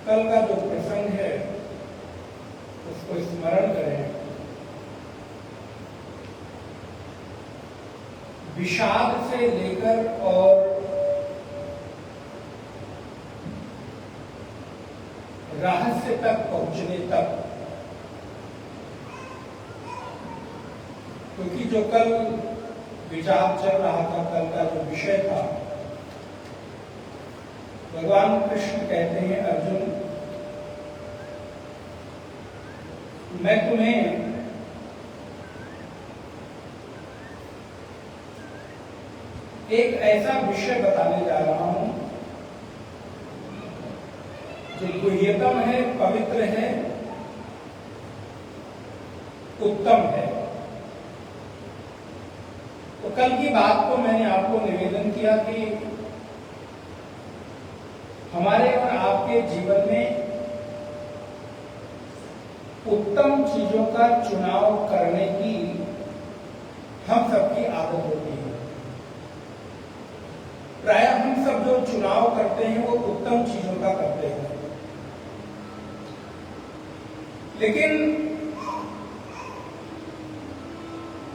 कल का जो प्रसंग है उसको स्मरण करें। विषाद से लेकर और रहस्य तक पहुंचने तक, क्योंकि जो कल विचार चल रहा था, कल का जो विषय था, भगवान कृष्ण कहते हैं अर्जुन, मैं तुम्हें एक ऐसा विषय बताने जा रहा हूं जो गुह्यतम है, पवित्र है, उत्तम है। तो कल की बात को मैंने आपको निवेदन किया कि हमारे और आपके जीवन में उत्तम चीजों का चुनाव करने की हम सबकी आदत होती है। प्राय हम सब जो चुनाव करते हैं वो उत्तम चीजों का करते हैं, लेकिन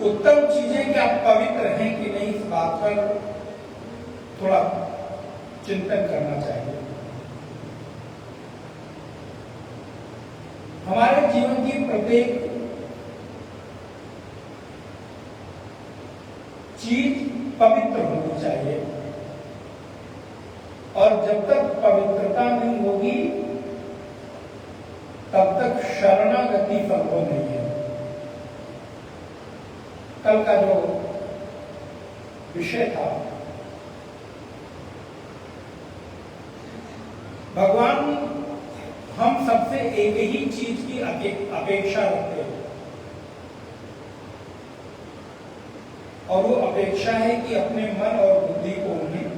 उत्तम चीजें क्या पवित्र हैं कि नहीं, इस बात पर थोड़ा चिंतन करना चाहिए। हमारे जीवन की प्रत्येक चीज पवित्र होनी चाहिए, और जब तक पवित्रता नहीं होगी तब तक शरणागति संभव नहीं है। कल का जो विषय था, भगवान हम सबसे एक ही चीज की अपेक्षा रखते हैं, और वो अपेक्षा है कि अपने मन और बुद्धि को उन्हें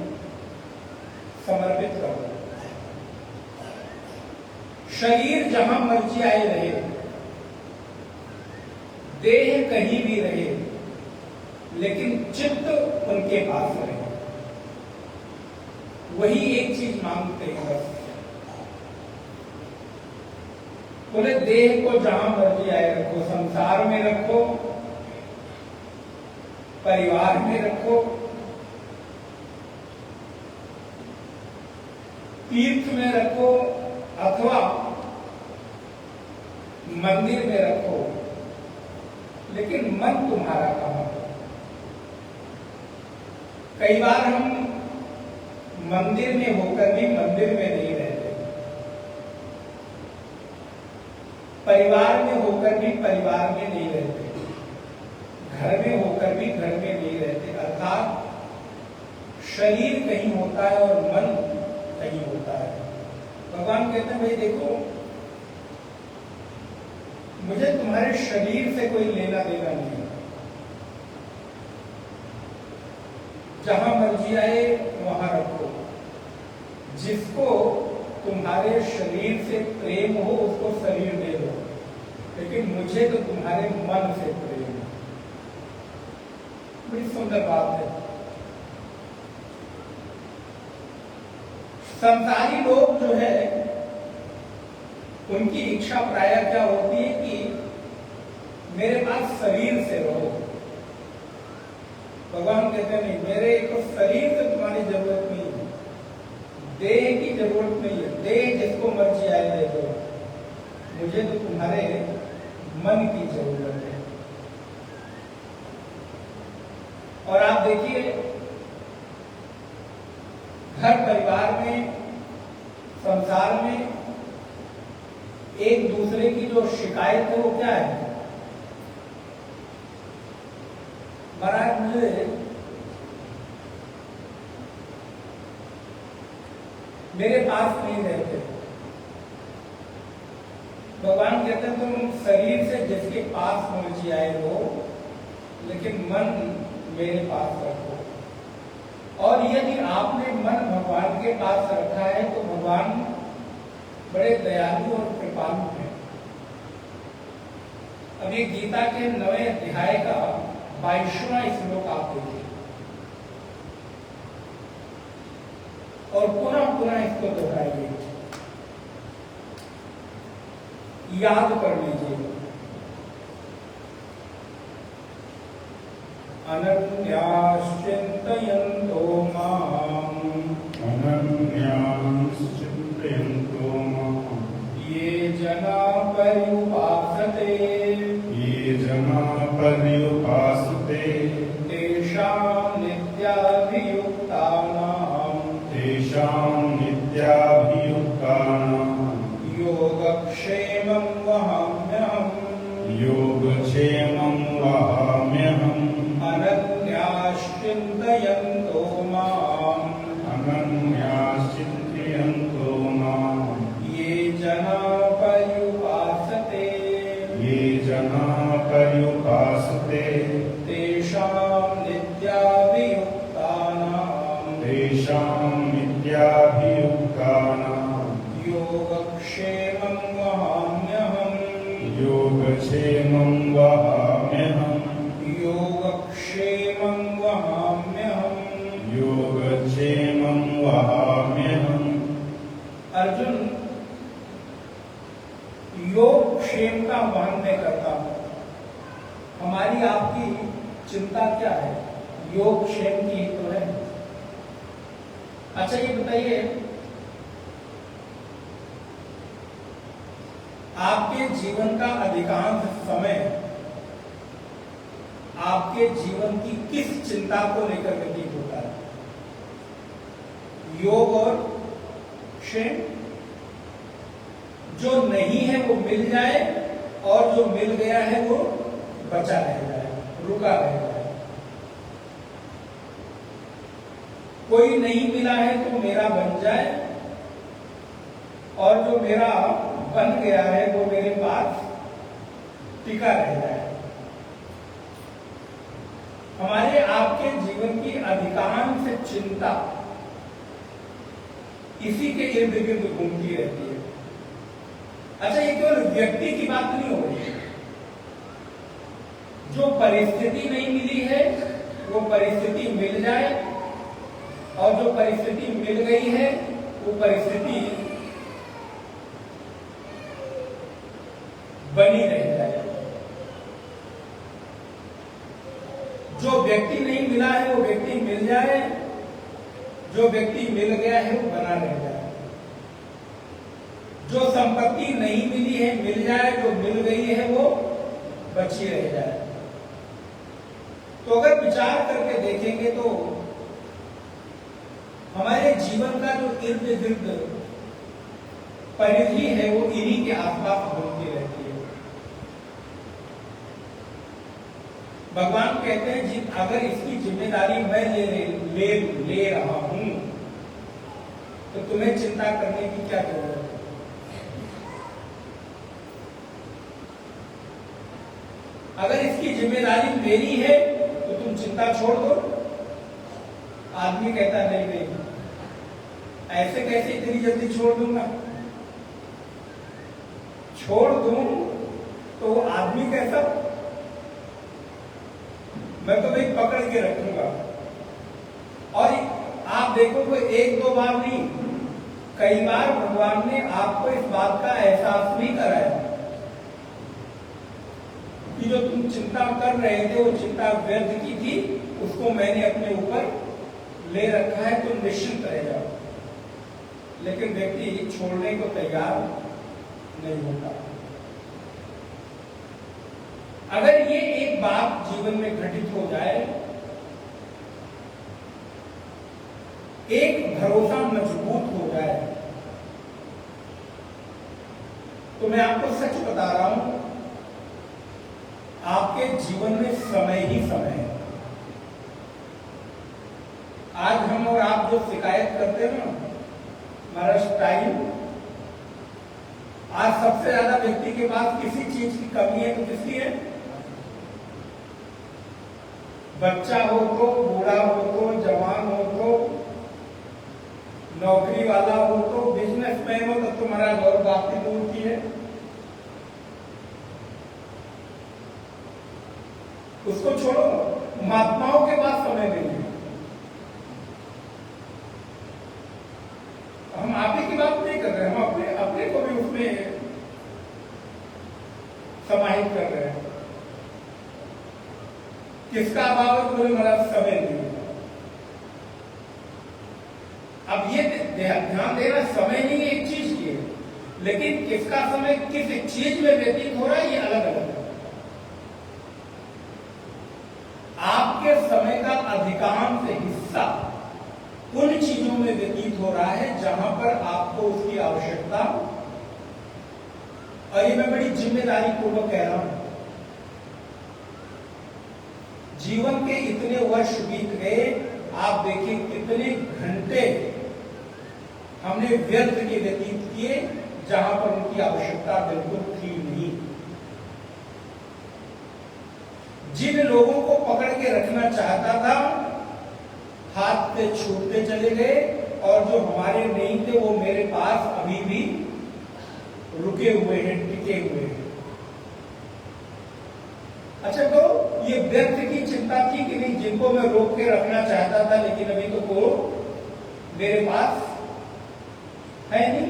समर्पित करो। शरीर जहां मर्जी आए रहे, देह कहीं भी रहे, लेकिन चित्त उनके पास रहे। वही एक चीज मांगते हैं बस। बोले देह को जहां मर्जी आए रखो, संसार में रखो, परिवार में रखो, तीर्थ में रखो, अथवा मंदिर में रखो, लेकिन मन तुम्हारा कहां है। कई बार हम मंदिर में होकर भी मंदिर में नहीं रहते, परिवार में होकर भी परिवार में नहीं रहते, घर में होकर भी घर में नहीं रहते। अर्थात शरीर कहीं होता है और मन कहीं होता है। भगवान कहते हैं भाई देखो, मुझे तुम्हारे शरीर से कोई लेना देना नहीं है। जहां मर्जी आए वहां रखो। जिसको तुम्हारे शरीर से प्रेम हो उसको शरीर दे दो, लेकिन मुझे तो तुम्हारे मन से प्रेम है। बड़ी सुंदर बात है। संसारी लोग जो है, उनकी इच्छा प्राय क्या होती है कि मेरे पास शरीर से रहो। भगवान कहते हैं नहीं, मेरे को शरीर से तुम्हारी जरूरत नहीं है, देह की जरूरत नहीं है। देह जिसको मर्जी आए दे दो, मुझे तो तुम्हारे मन की जरूरत है। और आप देखिए, घर परिवार में, संसार में एक दूसरे की जो शिकायत है वो क्या है? महाराज मुझे मेरे पास नहीं रहते। भगवान कहते हैं तुम शरीर से जिसके पास मर्जी आए हो, लेकिन मन मेरे पास रखो। और यदि आपने मन भगवान के पास रखा है तो भगवान बड़े दयालु और कृपालु हैं। अभी गीता के 9वें अध्याय का 22वां श्लोक आप देखिए, और पुनः पुनः इसको दोहराइए। याद कर लीजिए। अनन्याश्चिन्तयन्तो माम्, अनन्याश्चिन्तयन्तो माम्, ये जना पर्युपासते, ये जना पर्युपासते, तेषां नित्याभियुक्तानां, तेषां नित्याभियुक्तानां योगक्षेमं वहाम्यहम्, योगक्षेमं वहाम्यहम्। अनन्याश्चिन्तयन्तो माम्, अनन्याश्चिन्तयन्तो माम्, ये जना पर्युपासते, ये जना पर्युपासते, तेषां नित्याभियुक्तानां, तेषां नित्याभियुक्तानां योगक्षेमं वहाम्यहम्, योगक्षेमं वहाम्यहम्, योगक्षेमं वहाम्यहम्। योगक्षेमं वहाम्यहम्। अर्जुन, योग क्षेम का वहन मैं करता हूं। हमारी आपकी चिंता क्या है? योग क्षेम की तो है। अच्छा, ये बताइए, आपके जीवन का अधिकांश समय आपके जीवन की किस चिंता को लेकर व्यतीत होता है? योग और क्षेम? जो नहीं है वो मिल जाए, और जो मिल गया है वो बचा रह जाए, रुका रह जाए। कोई नहीं मिला है तो मेरा बन जाए, और जो मेरा बन गया है वो मेरे पास टिका रह जाए। हमारे आपके जीवन की अधिकांश चिंता इसी के इर्द गिर्द घूमती रहती है। अच्छा, ये केवल व्यक्ति की बात नहीं हो रही है। जो परिस्थिति नहीं मिली है वो परिस्थिति मिल जाए, और जो परिस्थिति मिल गई है वो परिस्थिति बनी रह जाए। जो व्यक्ति नहीं मिला है वो व्यक्ति मिल जाए, जो व्यक्ति मिल गया है वो बना रह जाए। जो संपत्ति नहीं मिली है मिल जाए, जो मिल गई है वो बची रह जाए। तो अगर विचार करके देखेंगे तो हमारे जीवन का जो इर्द गिर्द परिधि है वो इन्हीं के आसपास घूमती रहती है। भगवान कहते हैं, जी अगर इसकी जिम्मेदारी मैं ले रहा हूं तो तुम्हें चिंता करने की क्या जरूरत है? अगर इसकी जिम्मेदारी मेरी है तो तुम चिंता छोड़ दो। आदमी कहता नहीं नहीं, ऐसे कैसे इतनी जल्दी छोड़ दूंगा? छोड़ दूं तो वो आदमी कैसा? मैं तो भाई पकड़ के रखूंगा। और आप देखोगे, एक दो बार नहीं, कई बार भगवान ने आपको इस बात का एहसास भी कराया कि जो तुम चिंता कर रहे थे वो चिंता व्यर्थ की थी, उसको मैंने अपने ऊपर ले रखा है, तुम निश्चिंत रह जाओ। लेकिन व्यक्ति छोड़ने को तैयार नहीं होता। अगर ये एक बात जीवन में घटित हो जाए, एक भरोसा मजबूत हो जाए, तो मैं आपको सच बता रहा हूं, आपके जीवन में समय ही समय है। आज हम और आप जो शिकायत करते हैं ना, हमारा टाइम, आज सबसे ज्यादा व्यक्ति के पास किसी चीज की कमी है तो किसकी है? बच्चा हो तो, बूढ़ा हो तो, जवान हो तो, नौकरी वाला हो तो, बिजनेसमैन हो तो तुम्हारा और बाकी दूर की है। उसको छोड़ो, महात्माओं के पास समय नहीं है। हम आप ही की बात नहीं कर रहे, हम अपने को भी उसमें किसका अभाव है? बोले महाराज समय नहीं है। अब ये ध्यान देना, समय नहीं है एक चीज की है, लेकिन किसका समय किस चीज में व्यतीत हो रहा है ये अलग अलग है। आपके समय का अधिकांश हिस्सा उन चीजों में व्यतीत हो रहा है जहां पर आपको उसकी आवश्यकता, और ये मैं बड़ी जिम्मेदारी पूर्वक कह रहा हूं। जीवन के इतने वर्ष बीत गए, आप देखिए कितने घंटे हमने व्यर्थ के व्यतीत किए जहां पर उनकी आवश्यकता बिल्कुल थी नहीं। जिन लोगों को पकड़ के रखना चाहता था, हाथ से छूटते चले गए, और जो हमारे नहीं थे वो मेरे पास अभी भी रुके हुए हैं, टिके हुए हैं। अच्छा, तो ये व्यर्थ की चिंता थी कि नहीं? जिनको मैं रोक के रखना चाहता था लेकिन अभी तो वो मेरे पास है नहीं।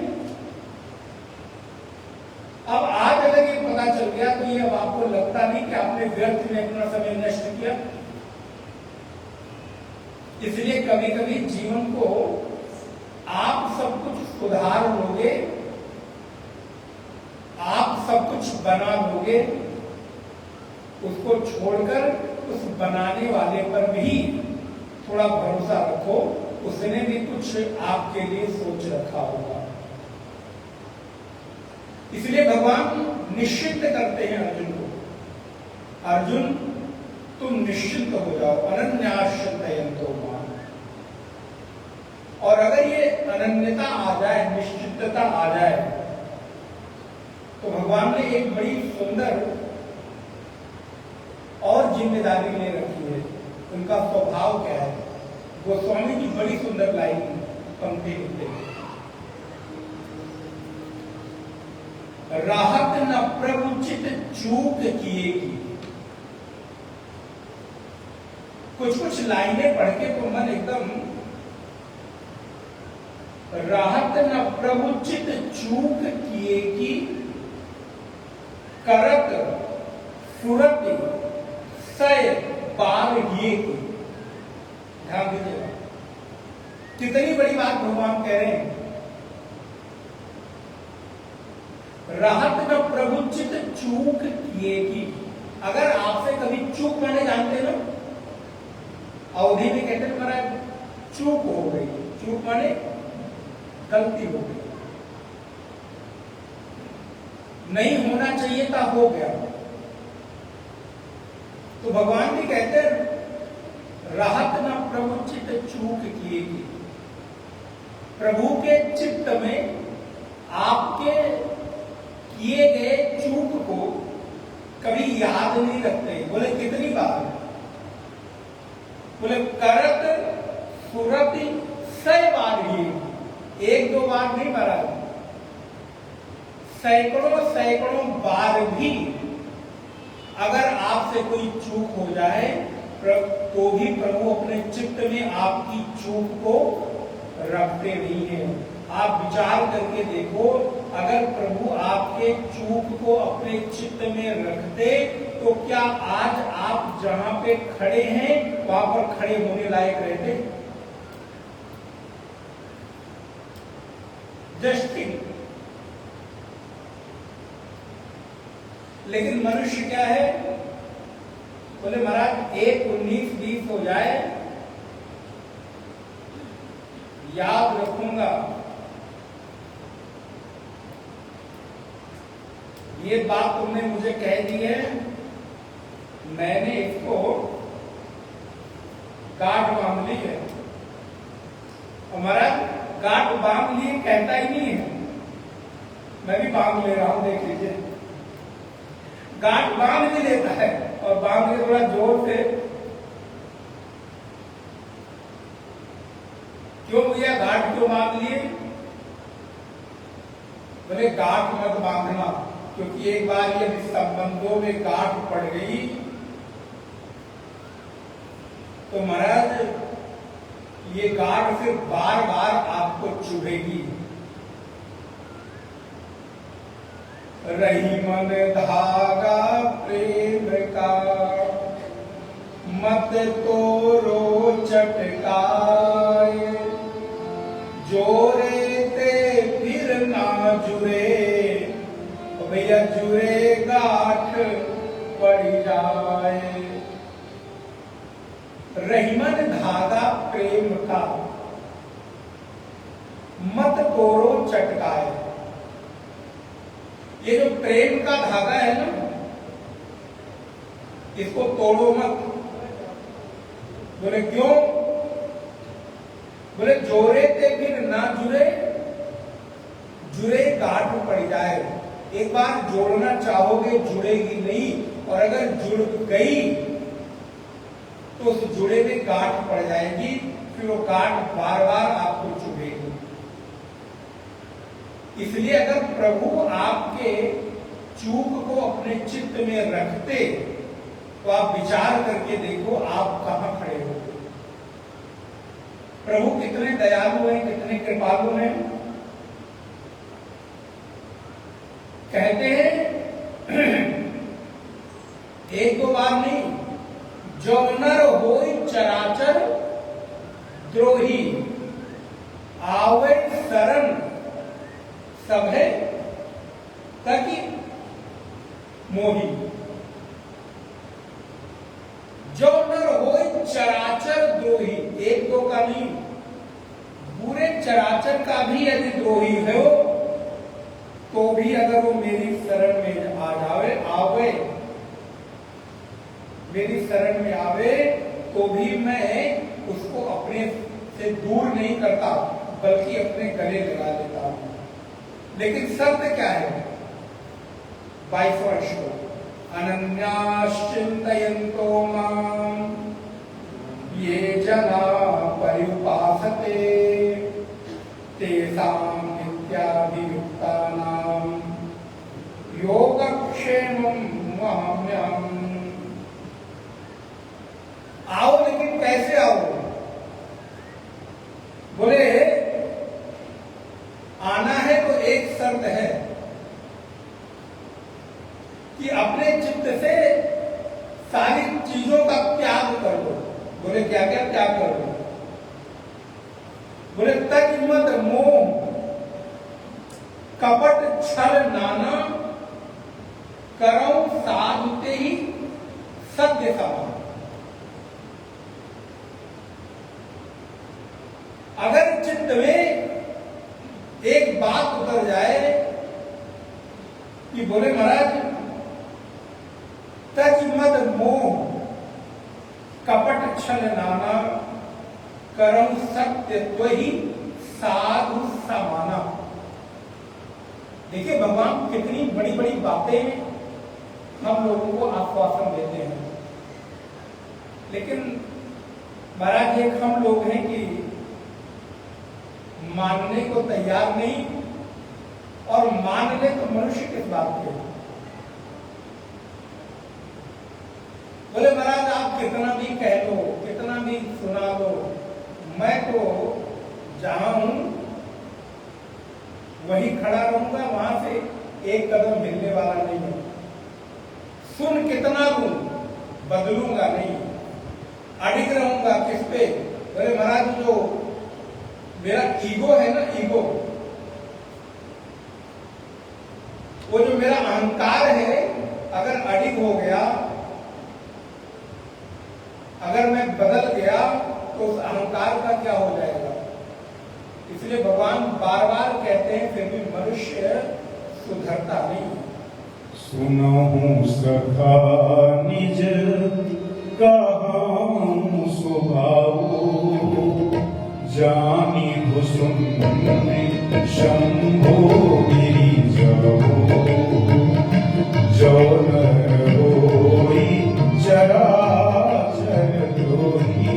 अब आज अगर ये पता चल गया तो ये अब आपको लगता नहीं कि आपने व्यर्थ में अपना समय नष्ट किया। इसलिए कभी कभी जीवन को आप सब कुछ सुधार लोगे, आप सब कुछ बना लोगे, उसको छोड़कर उस बनाने वाले पर भी थोड़ा भरोसा रखो, उसने भी कुछ आपके लिए सोच रखा होगा। इसलिए भगवान निश्चिंत करते हैं अर्जुन को, अर्जुन तुम निश्चिंत हो जाओ, अनन्याश्चिंतयन्तो मां। और अगर ये अनन्यता आ जाए, निश्चितता आ जाए, तो भगवान ने एक बड़ी सुंदर और जिम्मेदारी ले रखी है। उनका स्वभाव क्या है? गोस्वामी जी बड़ी सुंदर लाइन पंक्ति लिखते हैं, राहत न प्रभुचित चूक किएगी। कुछ कुछ लाइनें पढ़ के तो मन एकदम, राहत न प्रभुचित चूक किएगी, करत सुरति सय पार ये की। ध्यान दीजिएगा, कितनी बड़ी बात भगवान कह रहे हैं। राहत न प्रभुचित चूक किएगी। अगर आपसे कभी चूक माने जानते ना, अवधि में कहते हैं महाराज चूक हो गई। चूक माने गलती हो गई, नहीं होना चाहिए था, हो गया। तो भगवान भी कहते हैं राहत न प्रभुचित चूक किएगी। प्रभु के चित्त में आपके किए गए चूक को कभी याद नहीं रखते। बोले कितनी बार? बोले करत सुरति सय बार ही, एक दो बार नहीं महाराज, सैकड़ों सैकड़ों बार भी अगर आपसे कोई चूक हो जाए तो भी प्रभु अपने चित्त में आपकी चूक को रखते नहीं है। आप विचार करके देखो, अगर प्रभु आपके चूक को अपने चित्त में रखते तो क्या आज आप जहां पे खड़े हैं वहां पर खड़े होने लायक रहते? Just think. लेकिन मनुष्य क्या है? बोले महाराज 1, 19, 20 हो जाए, याद रखूंगा। ये बात तुमने मुझे कह दी है, मैंने इसको गांठ बांध ली है। और महाराज गांठ बांध ली कहता ही नहीं है, मैं भी बांध ले रहा हूं, देख लीजिए। गांठ बांध भी लेता है और बांध के थोड़ा जोर से, क्यों भैया गांठ क्यों बांध लिए? बोले गांठ मत बांधना, क्योंकि एक बार यदि संबंधों में गांठ पड़ गई तो महाराज ये गांठ फिर बार बार आपको चुभेगी। रही मन धागा प्रेम का, मत तोरो चटकाए, जोरे ते फिर ना जुरे, भैया जुरे गाठ पड़ जाए। रहीमन धागा प्रेम का, मत तोरो चटकाए। ये जो प्रेम का धागा है ना, इसको तोड़ो मत। बोले क्यों? बोले जोरे ते फिर ना जुरे, जुरे गांठ पड़ जाए। एक बार जोड़ना चाहोगे जुड़ेगी नहीं, और अगर जुड़ गई तो उस जुड़े में गांठ पड़ जाएगी, फिर वो गांठ बार बार आपको चुभेगी। इसलिए अगर प्रभु आपके चूक को अपने चित्त में रखते तो आप विचार करके देखो आप कहां खड़े हो। प्रभु कितने दयालु हैं, कितने कृपालु हैं। कहते हैं एक दो बार नहीं, जो नर होई चराचर द्रोही, आवे शरण सभे तकी मोही। जो नर होई चराचर द्रोही, एक दो का नहीं, पूरे चराचर का भी यदि द्रोही हो तो भी अगर वो मेरी शरण में आ जावे, आवे मेरी शरण में आवे, तो भी मैं उसको अपने से दूर नहीं करता, बल्कि अपने गले लगा लेता हूं। लेकिन शर्त क्या है? 22वां श्लोक, अनन्याश्चिन्तयन्तो मां ये जना पर्युपासते, तेषां नित्याभियुक्तानां योगक्षेमं वहाम्यहम्। आओ, लेकिन कैसे आओ? बोले आना है तो एक शर्त है कि अपने चित्त से सारी चीजों का त्याग कर दो। बोले क्या क्या त्याग कर दो? बोले तज मत मोह कपट छल नाना, करौ साधुते ही सत्य समान। अगर चित्त में एक बात उतर जाए कि बोले महाराज तज मद मोह कपट छल नाना, करौ सत्य त्वहि साधु समाना। देखिए भगवान कितनी बड़ी बड़ी बातें हम लोगों को आश्वासन देते हैं, लेकिन महाराज एक हम लोग हैं कि मानने को तैयार नहीं, और मान ले तो मनुष्य किस बात के। बोले महाराज आप कितना भी कह लो, कितना भी सुना लो, मैं तो जहां हूं वही खड़ा रहूंगा, वहां से एक कदम हिलने वाला नहीं है। सुन कितना लूं, बदलूंगा नहीं, अडिग रहूंगा किस पे? बोले महाराज जो मेरा ईगो है ना, ईगो, वो जो मेरा अहंकार है, अगर अडिग हो गया, अगर मैं बदल गया तो उस अहंकार का क्या हो जाएगा? इसलिए भगवान बार बार कहते हैं, फिर भी मनुष्य सुधरता नहीं। सुनहु सखा निज कहूं सुभाऊ, जानी भुसुम शंभो गिरि जाऊ, जो नर होई चराचर द्रोही,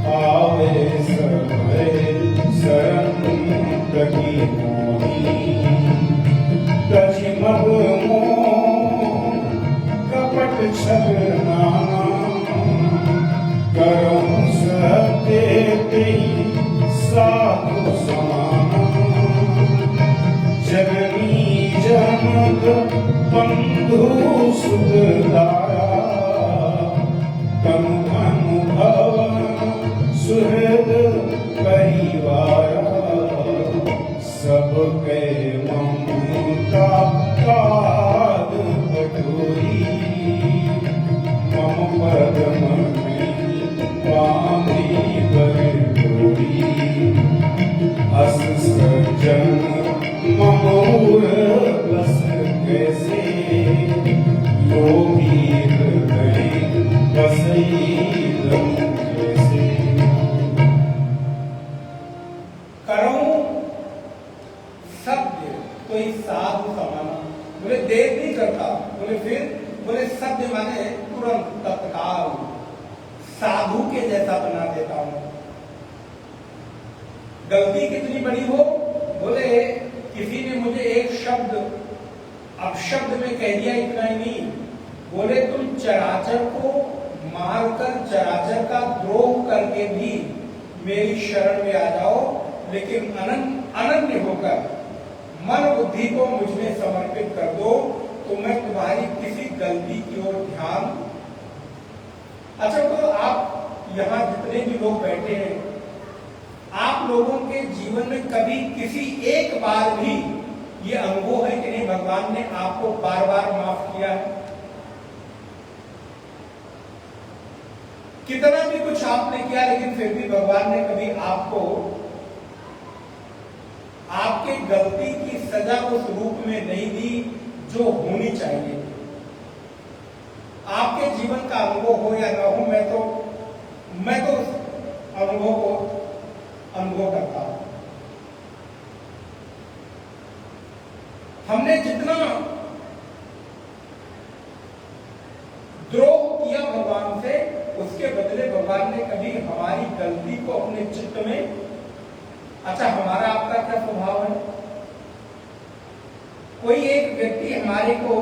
आवे सभय शरण तकी मोही। तजि मद मोह कपट छल नाना, करौ सत्य तेहि साधु समाना। के ममता काद बटोरी मम पदम में बांधी बरडोरी अस सज्जन ममूर बस कैसे योगी हृदय बसई कैसे करूं सत्य कोई साधु समाना। बोले देर नहीं करता, बोले फिर बोले सत्य माने तुरंत तत्काल साधु के जैसा बना देता हूं। गलती कितनी बड़ी हो, बोले किसी ने मुझे एक शब्द अपशब्द में कह दिया, इतना ही नहीं, बोले तुम चराचर को मारकर चराचर का द्रोह करके भी मेरी शरण में आ जाओ, लेकिन अनन्य होकर मन बुद्धि को मुझ में समर्पित कर दो, तो मैं तुम्हारी किसी गलती की ओर ध्यान। अच्छा, तो आप यहाँ जितने भी लोग बैठे हैं, आप लोगों के जीवन में कभी किसी एक बार भी ये अनुभव है कि नहीं भगवान ने आपको बार बार माफ किया है? कितना भी कुछ आपने किया, लेकिन फिर भी भगवान ने कभी आपको आपके गलती की सजा उस रूप में नहीं दी जो होनी चाहिए थी। आपके जीवन का अनुभव हो या ना हो, मैं तो उस अनुभव को अनुभव करता हूं। हमने जितना द्रोह किया भगवान से, उसके बदले भगवान ने कभी हमारी गलती को अपने चित्त में। अच्छा, हमारा आपका क्या स्वभाव है? कोई एक व्यक्ति हमारे को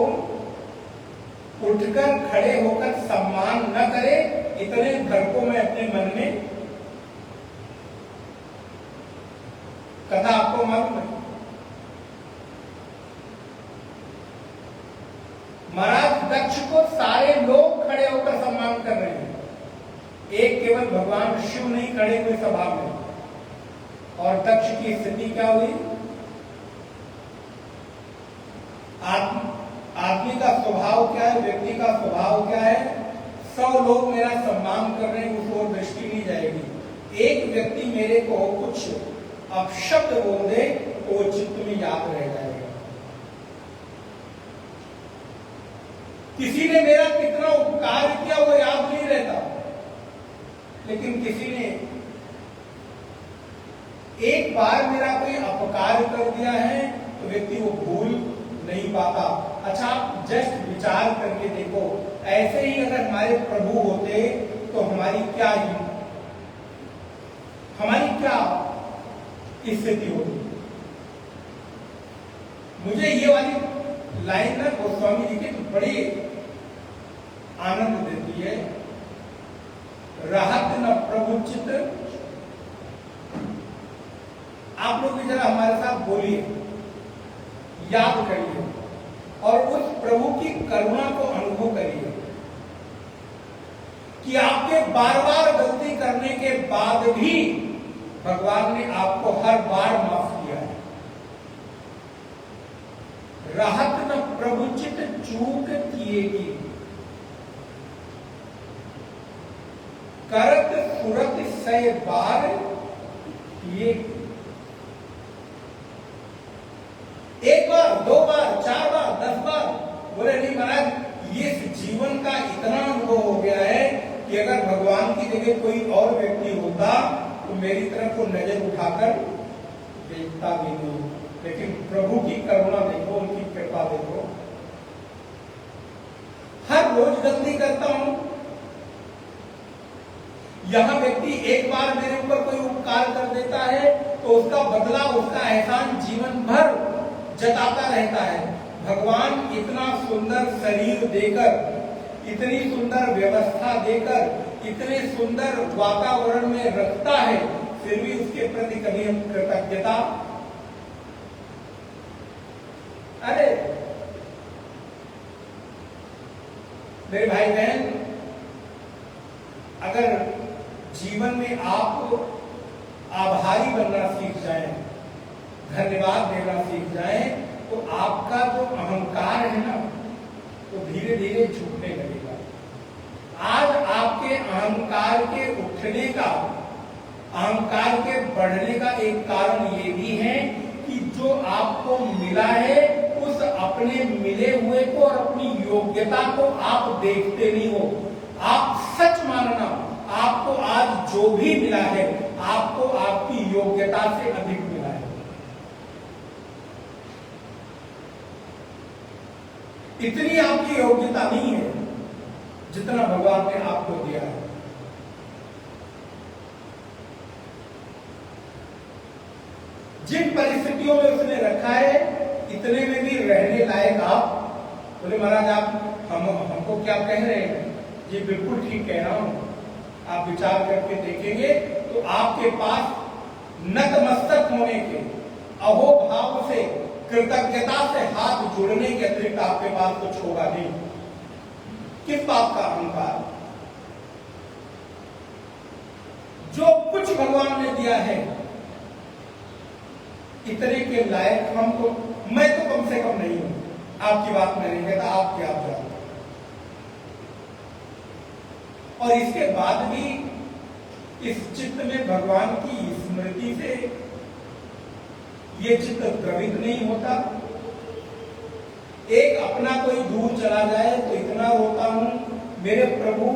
उठकर खड़े होकर सम्मान न करे, इतने घर को मैं अपने मन में कथा आपको मालूम है। महाराज दक्ष को सारे लोग खड़े होकर सम्मान कर रहे हैं, एक केवल भगवान शिव नहीं खड़े हुए सभा में। और दक्ष की स्थिति क्या हुई? आदमी का स्वभाव क्या है, व्यक्ति का स्वभाव क्या है? 100 लोग मेरा सम्मान कर रहे हैं, उस ओर दृष्टि नहीं जाएगी। एक व्यक्ति मेरे को कुछ अपशब्द बोल दे तो वो चित्त में याद रह जाएगा। किसी ने मेरा कितना उपकार किया वो याद नहीं रहता, लेकिन किसी ने एक बार मेरा कोई अपकार कर दिया है तो व्यक्ति वो भूल नहीं पाता। अच्छा, आप जस्ट विचार करके देखो, ऐसे ही अगर हमारे प्रभु होते तो हमारी क्या स्थिति होती? मुझे ये वाली लाइन ना गोस्वामी जी की बड़ी आनंद देती है। राहत न प्रभु चित। आप लोग भी जरा हमारे साथ बोलिए, याद करिए और उस प्रभु की करुणा को अनुभव करिए कि आपके बार बार गलती करने के बाद भी भगवान ने आपको हर बार माफ किया है। राहत न प्रभु चित चूक किएगी, करत सुरत सय बार किए। एक बार, 2 बार, 4 बार, 10 बार, बोले नहीं महाराज, ये जीवन का इतना अनुभव हो गया है कि अगर भगवान की जगह कोई और व्यक्ति होता तो मेरी तरफ को नजर उठाकर देखता भी नहीं। लेकिन प्रभु की करुणा देखो, उनकी कृपा देखो। हर रोज गलती करता हूं। यहां व्यक्ति एक बार मेरे ऊपर कोई उपकार कर देता है तो उसका बदला, उसका एहसान जीवन भर जताता रहता है। भगवान इतना सुंदर शरीर देकर, इतनी सुंदर व्यवस्था देकर, इतने सुंदर वातावरण में रखता है, फिर भी उसके प्रति कभी हम कृतज्ञता। अरे मेरे भाई बहन, अगर जीवन में आप आभारी बनना सीख जाएं, धन्यवाद देना सीख जाएं, तो आपका जो अहंकार है ना, वो धीरे धीरे झुकने लगेगा। आज आपके अहंकार के उठने का, अहंकार के बढ़ने का एक कारण ये भी है कि जो आपको मिला है, उस अपने मिले हुए को और अपनी योग्यता को आप देखते नहीं हो। आप सच मानना, आपको आज जो भी मिला है, आपको आपकी योग्यता से अधिक मिला है। इतनी आपकी योग्यता नहीं है जितना भगवान ने आपको दिया है। जिन परिस्थितियों में उसने रखा है, इतने में भी रहने लायक आप बोले महाराज आप हमको क्या कह रहे हैं? ये बिल्कुल ठीक कह रहा हूं। आप विचार करके देखेंगे तो आपके पास नतमस्तक होने के, अहोभाव से, कृतज्ञता से हाथ जोड़ने के अतिरिक्त आपके पास कुछ होगा नहीं। किस बात का अहंकार? जो कुछ भगवान ने दिया है, इतने के लायक हमको, मैं तो कम से कम नहीं हूं। आपकी बात मैं नहीं कहता, आप क्या जानते। और इसके बाद भी इस चित्त में भगवान की स्मृति से ये चित्त द्रवित नहीं होता। एक अपना कोई दूर चला जाए तो इतना रोता हूं, मेरे प्रभु,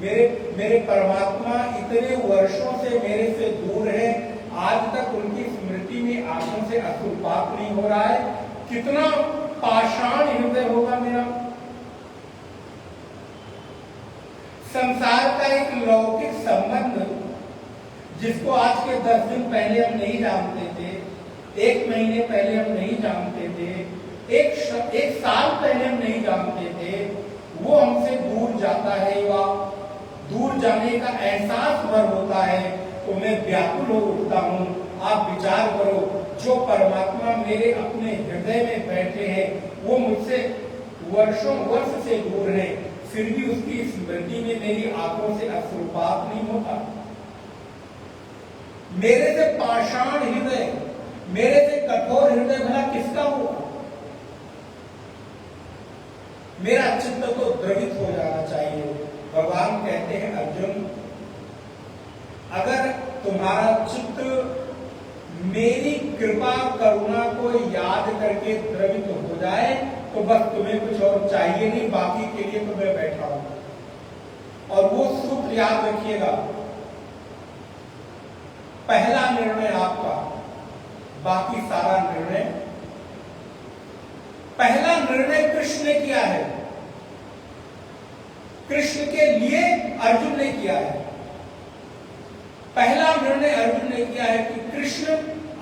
मेरे परमात्मा इतने वर्षों से मेरे से दूर है, आज तक उनकी स्मृति में आंखों से अश्रुपात नहीं हो रहा है। कितना पाषाण हृदय होगा मेरा। संसार का एक लौकिक संबंध, जिसको आज के 10 दिन पहले हम नहीं जानते थे, 1 महीने पहले हम नहीं जानते थे, एक साल पहले हम नहीं जानते थे, वो हमसे दूर जाता है या दूर जाने का एहसास भर होता है तो मैं व्याकुल हो उठता हूं। आप विचार करो, जो परमात्मा मेरे अपने हृदय में बैठे हैं, वो मुझसे वर्षों वर्ष से दूर है, फिर भी उसकी स्मृति में मेरी आंखों से अश्रुपात नहीं होता। मेरे से पाषाण हृदय, मेरे से कठोर हृदय भला किसका होगा? मेरा चित्त तो द्रवित हो जाना चाहिए। भगवान कहते हैं अर्जुन, अगर तुम्हारा चित्त मेरी कृपा करुणा को याद करके द्रवित हो जाए तो बस तुम्हें कुछ और चाहिए नहीं, बाकी के लिए तो मैं बैठा हूं। और वो सूत्र याद रखिएगा, पहला निर्णय आपका, बाकी सारा निर्णय। पहला निर्णय कृष्ण ने किया है, कृष्ण के लिए अर्जुन ने किया है। पहला निर्णय अर्जुन ने किया है कि कृष्ण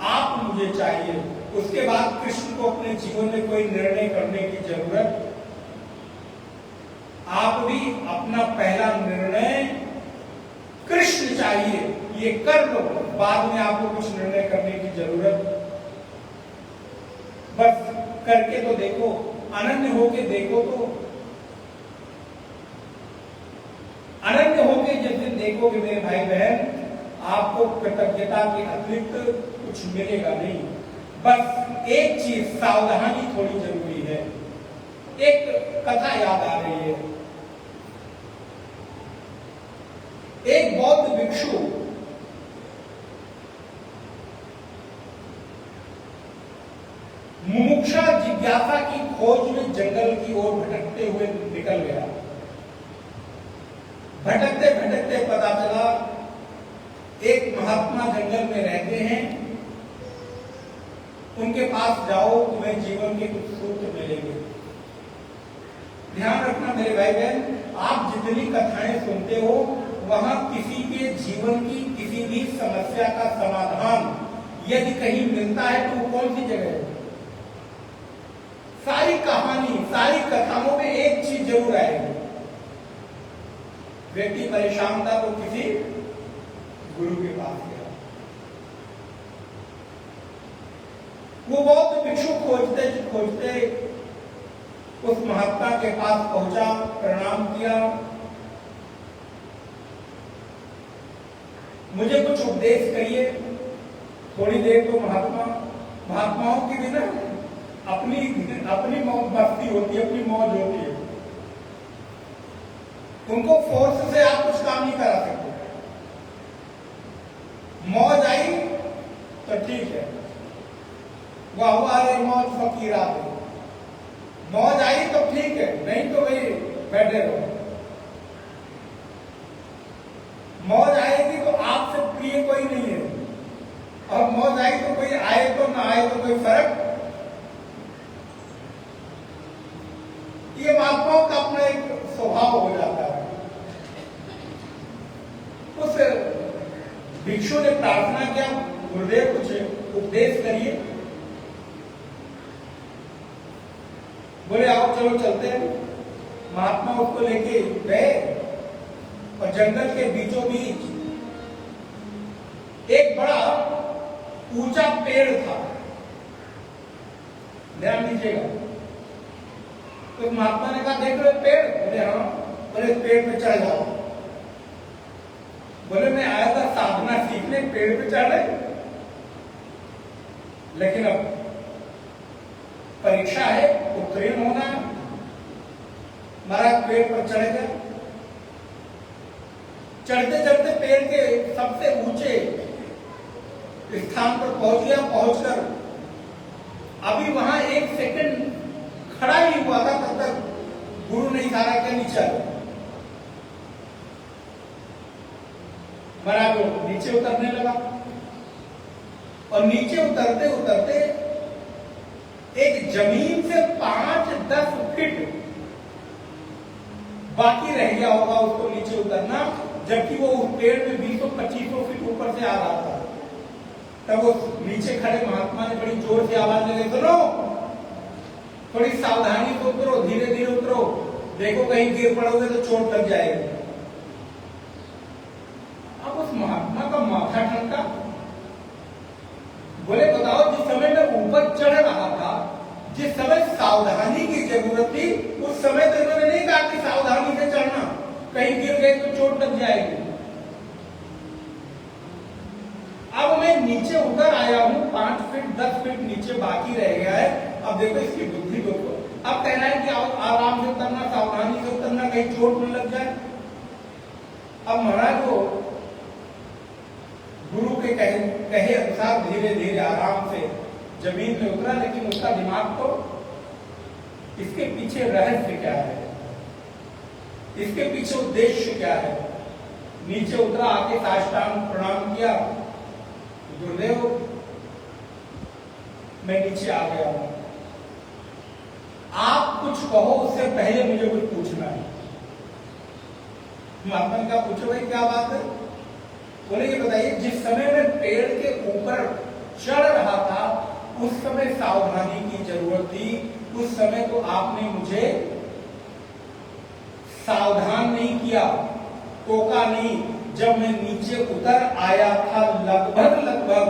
आप मुझे चाहिए। उसके बाद कृष्ण को अपने जीवन में कोई निर्णय करने की जरूरत। आप भी अपना पहला निर्णय कृष्ण चाहिए, ये कर लो, बाद में आपको कुछ निर्णय करने की जरूरत। बस करके तो देखो, अनन्य होके देखो, तो अनन्य होके जिस दिन देखोगे मेरे भाई बहन, आपको कृतज्ञता के अतिरिक्त कुछ मिलेगा नहीं। बस एक चीज, सावधानी थोड़ी जरूरी है। एक कथा याद आ रही है। एक बौद्ध भिक्षु मुमुक्षा जिज्ञासा की खोज में जंगल की ओर भटकते हुए निकल गया। भटकते भटकते पता चला एक महात्मा जंगल में रहते हैं, उनके पास जाओ, तुम्हें जीवन के कुछ सूत्र मिलेंगे। ध्यान रखना मेरे भाई बहन, आप जितनी कथाएं सुनते हो, वहां किसी के जीवन की किसी भी समस्या का समाधान यदि कहीं मिलता है तो वो कौन सी जगह है? सारी कहानी, सारी कथाओं में एक चीज जरूर आएगी, व्यक्ति परेशान था तो किसी गुरु के पास गया। वो बौद्ध भिक्षु खोजते खोजते उस महात्मा के पास पहुंचा, प्रणाम किया, मुझे कुछ उपदेश करिए। थोड़ी देर तो महात्मा महात्माओं की भी ना अपनी अपनी मस्ती होती है, अपनी मौज होती है। उनको फोर्स से आप कुछ काम नहीं करा सकते। मौज आई तो ठीक है, वाह रे मौज फकीरा दे। मौज आई तो ठीक है, नहीं तो भाई बैठे रहो। मौज आएगी तो आपसे प्रिय कोई नहीं है, और मौज आई तो कोई आए तो ना आए तो कोई फर्क। ये महात्माओं का अपना एक स्वभाव हो जाता है। उस भिक्षु ने प्रार्थना किया, गुरुदेव कुछ उपदेश करिए। बोले आओ चलो चलते हैं। महात्मा उसको लेके गए और जंगल के बीचों बीच एक बड़ा ऊंचा पेड़ था, ध्यान दीजिएगा। तो महात्मा ने कहा देख लो पेड़? बोले हाँ। बोले पेड़ पे चढ़ जाओ। बोले मैं आया था साधना सीखने, पेड़ पे चढ़ रहे, लेकिन अब परीक्षा है, उत्तीर्ण होना है। महाराज पेड़ पर चढ़ गए। चढ़ते चढ़ते पेड़ के सबसे ऊंचे स्थान पर पहुंच गया। पहुंचकर अभी वहां एक सेकंड खड़ा ही हुआ था, तब तक गुरु ने इशारा किया नीचे आ जाओ। महाराज नीचे उतरने लगा और नीचे उतरते उतरते एक जमीन से 5-10 फीट बाकी रह गया होगा उसको नीचे उतरना, जबकि वो उस पेड़ में 20-25 फीट ऊपर से आ रहा था। तब वो नीचे खड़े महात्मा ने बड़ी जोर से आवाज लगे, सुनो थोड़ी सावधानी से उतरो, धीरे धीरे उतरो, देखो कहीं गिर पड़ोगे तो चोट लग जाएगी। अब उस महात्मा का माथा ठनका। बोले बताओ, जिस समय मैं ऊपर चढ़ रहा था, जिस समय सावधानी की जरूरत थी, उस समय तो इन्होंने नहीं कहा कि सावधानी से चढ़ना, कहीं गिर गए तो चोट लग जाएगी। अब मैं नीचे उतर आया हूं, 5 फीट 10 फीट नीचे बाकी रह गया है। अब देखो इसकी बुद्धि को, अब कह रहा है कि आराम से उतरना, सावधानी से उतरना, कहीं चोट न लग जाए। अब महाराज को गुरु के कहे अनुसार धीरे धीरे आराम से जमीन में उतरा, लेकिन उसका दिमाग तो इसके पीछे रहस्य क्या है, इसके पीछे उद्देश्य क्या है। नीचे उतरा, आके साष्टांग प्रणाम किया, गुरुदेव मैं नीचे आ गया हूं, आप कुछ कहो, उससे पहले मुझे कुछ पूछना है। महात्मा ने कहा पूछो भाई क्या बात है। बोले ये बताइए, जिस समय मैं पेड़ के ऊपर चढ़ रहा था उस समय सावधानी की जरूरत थी, उस समय तो आपने मुझे सावधान नहीं किया, टोका नहीं। जब मैं नीचे उतर आया था, लगभग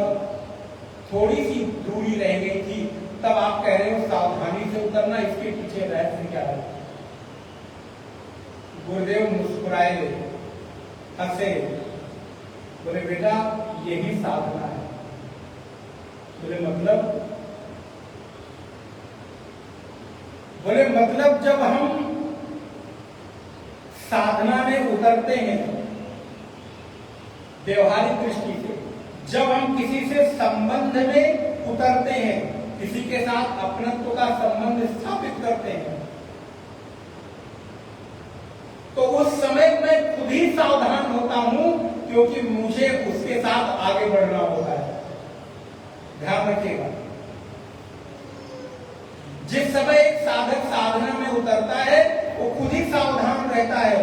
थोड़ी सी दूरी रह गई थी, तब आप कह रहे हो सावधानी से उतरना, इसके पीछे रहस्य क्या है। गुरुदेव मुस्कुराए, हंसे, बोले बेटा यही साधना है। बोले मतलब? बोले मतलब जब हम साधना में उतरते हैं व्यवहारिक दृष्टि से, जब हम किसी से संबंध में उतरते हैं, किसी के साथ अपनत्व का संबंध स्थापित करते हैं, तो उस समय मैं खुद ही सावधान होता हूं, क्योंकि मुझे उसके साथ आगे बढ़ना होता है। ध्यान रखिएगा, जिस समय एक साधक साधना में उतरता है वो खुद ही सावधान रहता है,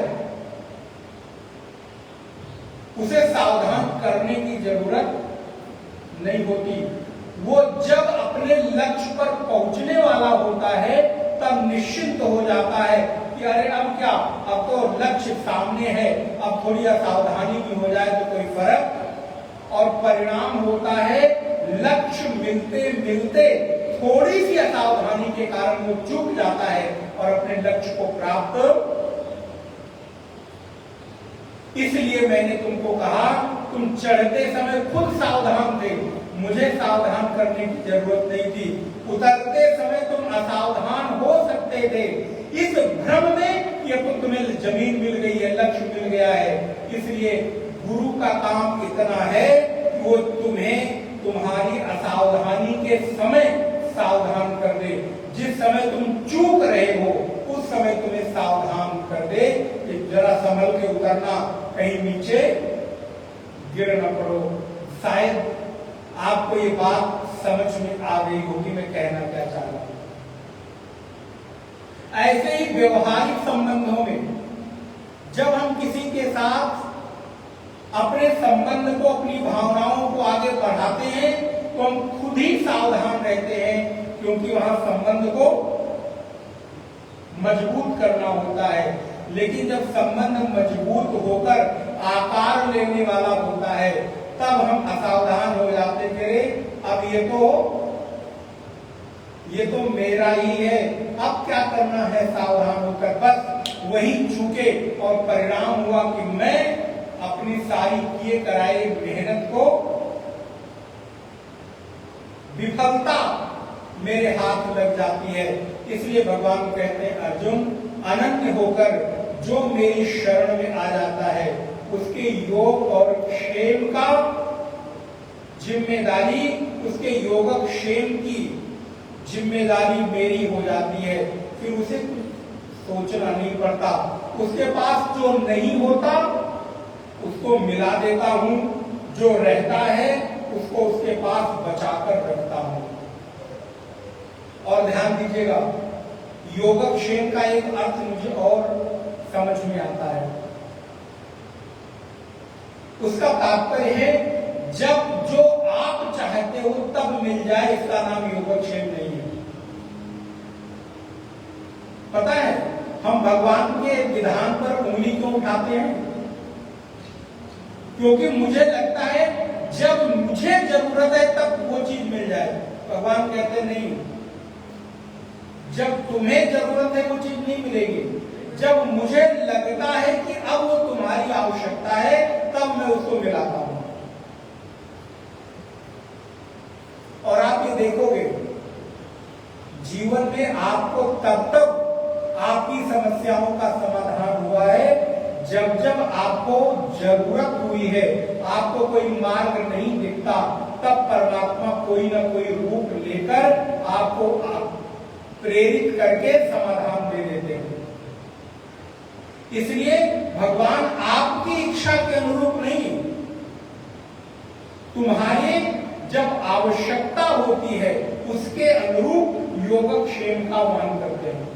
उसे सावधान करने की जरूरत नहीं होती। वो जब अपने लक्ष्य पर पहुंचने वाला होता है तब निश्चिंत हो जाता है कि अरे अब क्या, अब तो लक्ष्य सामने है, अब थोड़ी असावधानी भी हो जाए तो कोई फर्क। और परिणाम होता है लक्ष्य मिलते मिलते थोड़ी सी असावधानी के कारण वो चूक जाता है और अपने लक्ष्य को प्राप्त। इसलिए मैंने तुमको कहा, तुम चढ़ते समय खुद सावधान थे, मुझे सावधान करने की जरूरत नहीं थी। उतरते समय तुम असावधान हो सकते थे, इस भ्रम में कि अब तो तुम्हें जमीन मिल गई है, लक्ष्य मिल गया है। इसलिए गुरु का काम इतना है कि वो तुम्हें तुम्हारी असावधानी के समय सावधान कर दे। जिस समय तुम चूक रहे हो उस समय तुम्हें सावधान कर दे कि जरा संभल के उतरना, कहीं नीचे गिर न पड़ो। शायद आपको ये बात समझ में आ गई होगी मैं कहना क्या चाह रहा हूं। ऐसे ही व्यवहारिक संबंधों में जब हम किसी के साथ अपने संबंध को, अपनी भावनाओं को आगे बढ़ाते हैं तो हम खुद ही सावधान रहते हैं, क्योंकि वहां संबंध को मजबूत करना होता है। लेकिन जब संबंध मजबूत होकर आकार लेने वाला होता है तब हम असावधान हो जाते थे। अब ये तो मेरा ही है, अब क्या करना है सावधान होकर, बस वही चूके और परिणाम हुआ कि मैं अपनी सारी किए कराए मेहनत को विफलता मेरे हाथ लग जाती है। इसलिए भगवान कहते हैं अर्जुन, अनन्य होकर जो मेरी शरण में आ जाता है उसके योग और क्षेम का जिम्मेदारी, उसके योगक्षेम की जिम्मेदारी मेरी हो जाती है। फिर उसे सोचना नहीं पड़ता। उसके पास जो नहीं होता उसको मिला देता हूं, जो रहता है उसको उसके पास बचाकर रखता हूं। और ध्यान दीजिएगा, योगक्षेम का एक अर्थ मुझे और समझ में आता है। उसका तात्पर्य है जब जो आप चाहते हो तब मिल जाए, इसका नाम योगक्षेम नहीं है। पता है हम भगवान के विधान पर उंगली क्यों उठाते हैं? क्योंकि मुझे लगता है जब मुझे जरूरत है तब वो चीज मिल जाए। भगवान कहते नहीं, जब तुम्हें जरूरत है वो चीज नहीं मिलेगी। जब मुझे लगता है कि अब वो तुम्हारी आवश्यकता है तब मैं उसको मिलाता हूं। और आप ये देखोगे जीवन में आपको तब आपकी समस्याओं का समाधान हुआ है जब जब आपको जरूरत हुई है, आपको कोई मार्ग नहीं दिखता, तब परमात्मा कोई ना कोई रूप लेकर आपको प्रेरित करके समाधान दे देते हैं। इसलिए भगवान आपकी इच्छा के अनुरूप नहीं, तुम्हारे जब आवश्यकता होती है उसके अनुरूप योगक्षेम का वहन करते हैं।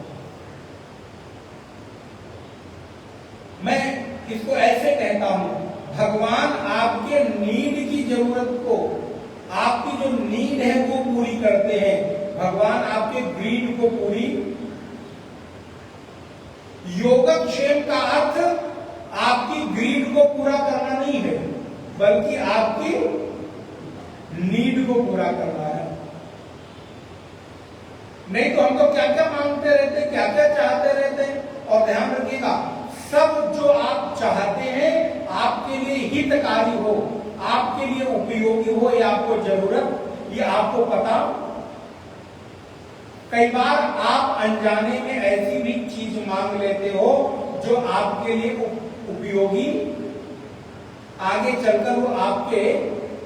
मैं इसको ऐसे कहता हूं, भगवान आपके नीड की जरूरत को, आपकी जो नीड है वो पूरी करते हैं। भगवान आपके ग्रीड को पूरी। योगक्षेम का अर्थ आपकी ग्रीड को पूरा करना नहीं है, बल्कि आपकी नीड को पूरा करना है। नहीं तो हम तो क्या क्या मांगते रहते, क्या क्या चाहते रहते। और ध्यान रखिएगा, सब जो आप चाहते हैं आपके लिए हितकारी हो, आपके लिए उपयोगी हो, या आपको जरूरत, ये आपको पता। कई बार आप अनजाने में ऐसी भी चीज मांग लेते हो जो आपके लिए उपयोगी, आगे चलकर वो आपके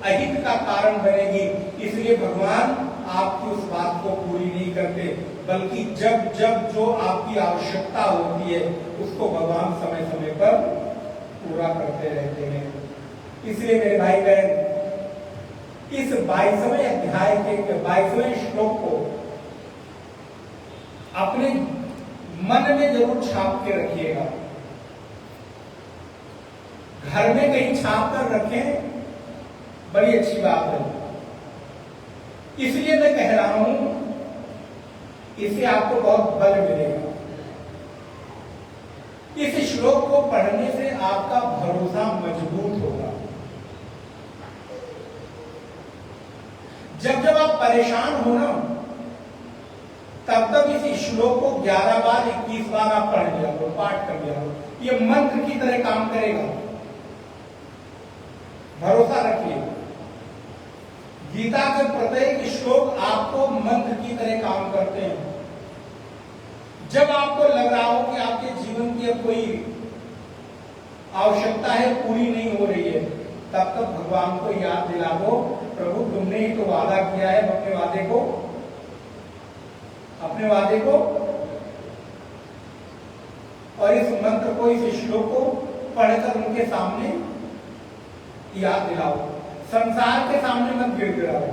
अहित का कारण बनेगी। इसलिए भगवान आपकी उस बात को पूरी नहीं करते, बल्कि जब जब जो आपकी आवश्यकता होती है उसको भगवान समय समय पर पूरा करते रहते हैं। इसलिए मेरे भाई बहन, इस 22वें अध्याय के 22वें श्लोक को अपने मन में जरूर छाप के रखिएगा। घर में कहीं छाप कर रखें, बड़ी अच्छी बात है। इसलिए मैं कह रहा हूं, इससे आपको बहुत बल मिलेगा। इस श्लोक को पढ़ने से आपका भरोसा मजबूत होगा। जब जब आप परेशान हो ना, तब तक इस श्लोक को 11 बार 21 बार आप पढ़ लिया करो, पाठ कर लिया करो। ये मंत्र की तरह काम करेगा, भरोसा रखिए। गीता के प्रत्येक श्लोक आपको मंत्र की तरह काम करते हैं। जब आपको लग रहा हो कि आपके जीवन की अब कोई आवश्यकता है, पूरी नहीं हो रही है, तब तक भगवान को याद दिला दो, प्रभु तुमने ही तो वादा किया है, अपने वादे को और इस मंत्र को, इस श्लोक को पढ़कर उनके सामने याद दिलाओ। संसार के सामने मत गिड़गिड़ाओ।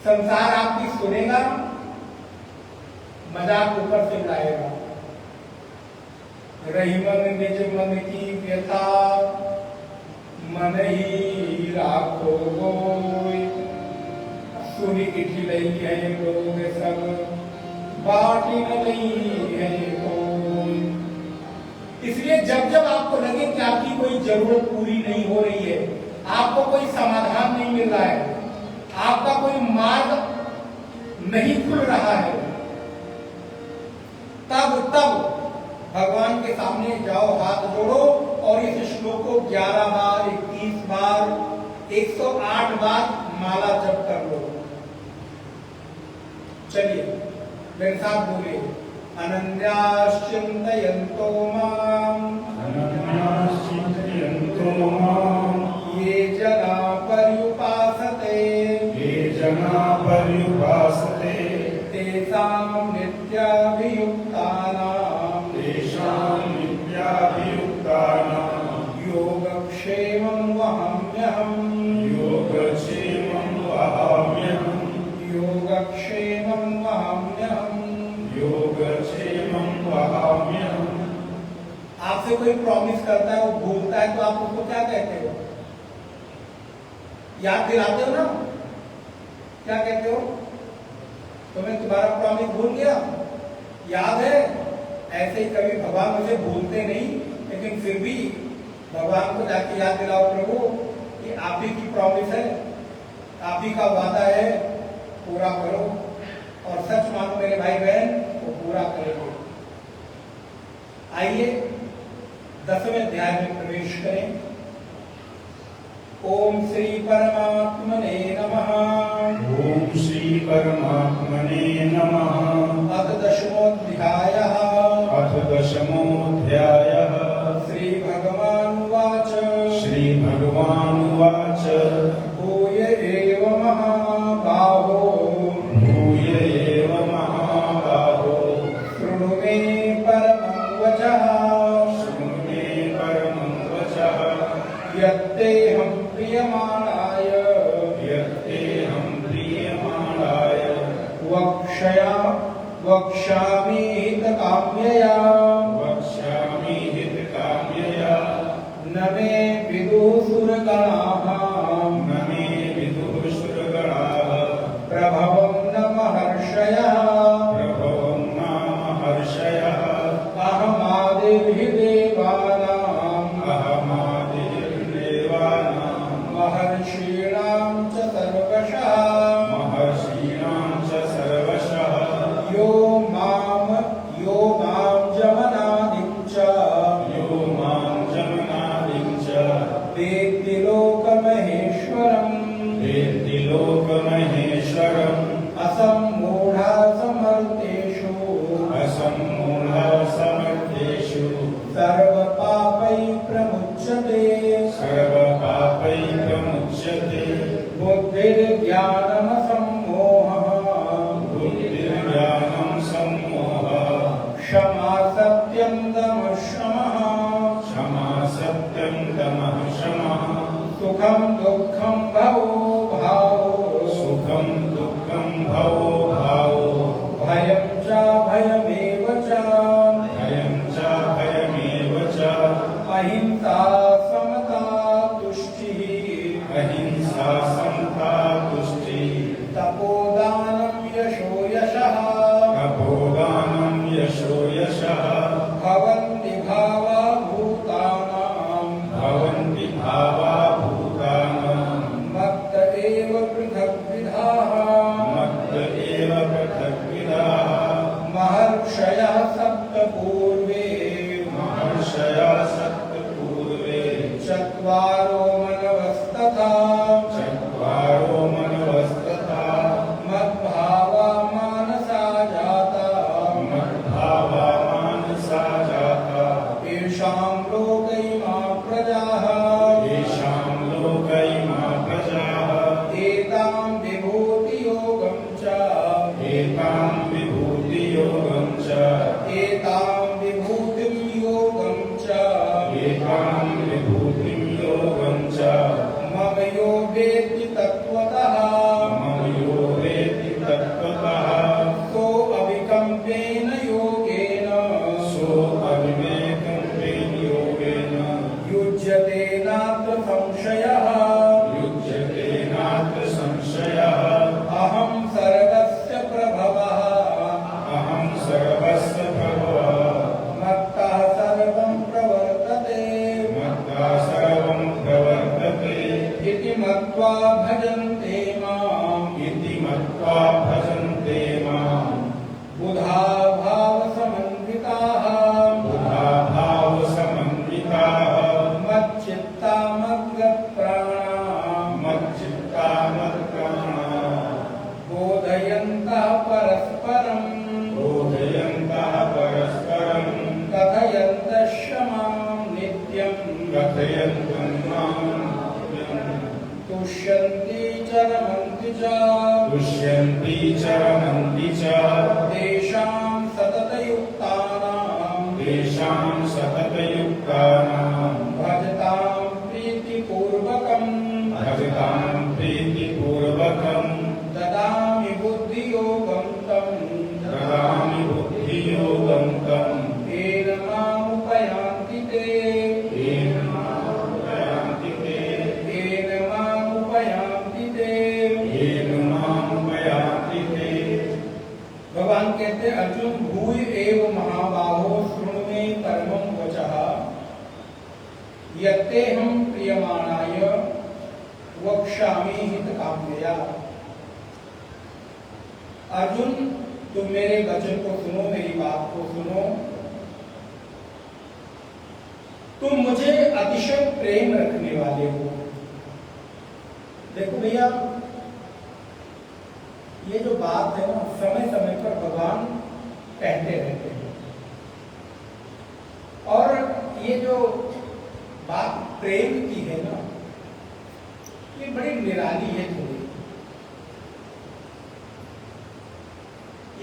संसार आपकी सुनेगा, मजाक ऊपर से उड़ाएगा। रही मन निज मन की व्यथा, मन ही राखो गोई। सुनी इठी लई है लोग सब, बाटी न लई है कोई। इसलिए जब जब आपको लगे कि आपकी कोई जरूरत पूरी नहीं हो रही है, आपको कोई समाधान नहीं मिल रहा है, आपका कोई मार्ग नहीं खुल रहा है, तब भगवान के सामने जाओ, हाथ जोड़ो और इस श्लोक को 11 बार, 21 बार, 108 बार माला जप कर लो। चलिए मेरे साथ बोलिए, अनन्याश्चिन्तयन्तो माम्, ये जना पर्युपासते, तेषां नित्याभियुक्तानां योगक्षेमं वहाम्यहम्, आपसे कोई प्रॉमिस करता है, वो भूलता है, तो आप उसको क्या कहते हो? याद दिलाते हो ना? क्या कहते हो? तो मैं तुम्हारा प्रॉमिस भूल गया, याद है? ऐसे ही कभी भगवान मुझे भूलते नहीं, लेकिन फिर भी भगवान को जाके याद दिलाओ, प्रभु ये आप ही की प्रॉमिस है, आप ही का वादा है, पूरा करो। और सच मानो मेरे भाई बहन, वो पूरा करेंगे। आइए 10वें अध्याय में प्रवेश करें। ओम श्री परमात्मने नमः। ओम श्री परमात्मने नमः। अथ दशमोऽध्यायः। श्री भगवानुवाच। भूय एव महाबाहो, शृणु मे परमं वचः, यत्तेऽहं प्रीयमाणाय वक्ष्यामि हितकाम्यया, न मे विदुः सुरगणाः, प्रभवं न महर्षयः, अहमादिर्हि देवानां, महर्षीणां च सर्वशः, यो मां जमनादिं च वेत्ति लोकमहेश्वरम्, असम्मूढा समर्थेषु सर्वपापैः प्रमुच्यते, बुद्धिर्ज्ञानमसम्मोहः, क्षमा सत्यं दमः शमः, सुखं दुःखं भवो भावो, भयं च भयमेव च, अहिंसा समता तुष्टिः, तपोदानं यशो यशः, भवन्ति भावा भूतानां, मत्त एव पृथग्विधाः, महर्षयः सप्त पूर्वे, चत्वारो मनवस्तथा, एतां विभूति योगं च एतां विभूतिं योगं च एतां विभूतिं योगं च मम यो वेत्ति तत्त्वतः मम यो वेत्ति तत्त्वतः सो अविकम्पेन योगेन सोऽविवेकं योगेन युज्यते नात्र संशयः युज्यते नात्र संशयः अहं सर्वस्य प्रभवः अहं सर्वस्य प्रभवः मत्तः सर्वं प्रवर्तते मत्ता सर्वं प्रवर्तते इति मत्वा भजन्ते माम् इति मत्वा भजन्ते माम् बुधा भावसमन्विताः बुधा भावसमन्विताः मच्चित्ता मद्गतप्राणा मच्चित्ता मत्प्राणा बोधयन्तः परस्परं बोधयन्तः परस्परं कथयन्तश्च मां नित्यं कथयन्तं मां नित्यं तुष्यन्ति च रमन्ति च तुष्यन्ति च रमन्ति च तेषां सततयुक्तानां तेषां सततयुक्तानां भजतां प्रीतिपूर्वकं भजतां प्रीतिपूर्वकं ददामि बुद्धियोगं तं ददामि बुद्धियोगं तं येन मामुपयान्ति ते येन मामुपयान्ति ते येन मामुपयान्ति ते येन मामुपयान्ति ते भगवान कहते हैं, अर्जुन भूय एव महाबाहो शृणु मे परमं वचः यत्तेऽहं प्रीयमाणाय वक्ष्यामि हितकाम्यया। अर्जुन, तुम मेरे वचन को सुनो, मेरी बात को सुनो। तुम मुझे अतिशय प्रेम रखने वाले हो। देखो भैया, ये जो बात है ना, समय समय पर भगवान कहते रहते हैं। और ये जो बात प्रेम की है ना, ये बड़ी निराली है थोड़ी।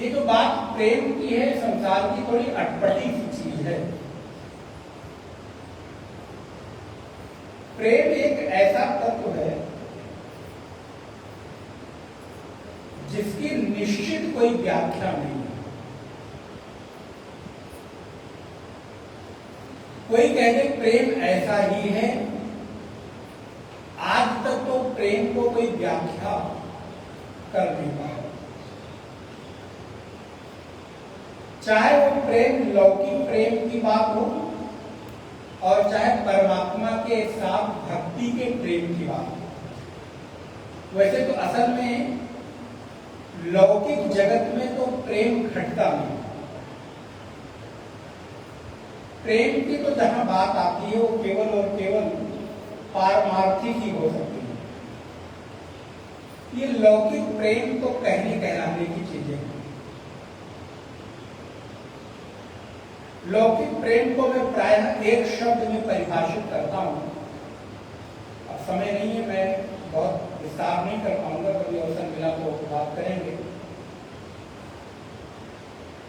ये जो बात प्रेम की है, संसार की थोड़ी अटपटी सी चीज है। प्रेम एक ऐसा तत्व है जिसकी निश्चित कोई व्याख्या नहीं है। कोई कहते प्रेम ऐसा ही है। आज तक तो प्रेम को कोई व्याख्या कर नहीं पाया। चाहे वो प्रेम लौकिक प्रेम की बात हो और चाहे परमात्मा के साथ भक्ति के प्रेम की बात हो। वैसे तो असल में लौकिक जगत में तो प्रेम घटता नहीं। प्रेम की तो जहां बात आती है वो केवल और केवल पारमार्थिक ही हो सकती है। ये लौकिक प्रेम तो कहने कहलाने की चीजें हैं। लौकिक प्रेम को मैं प्रायः एक शब्द में परिभाषित करता हूं। अब समय नहीं है, मैं बहुत विस्तार नहीं कर पाऊंगा, कभी अवसर मिला तो बात करेंगे।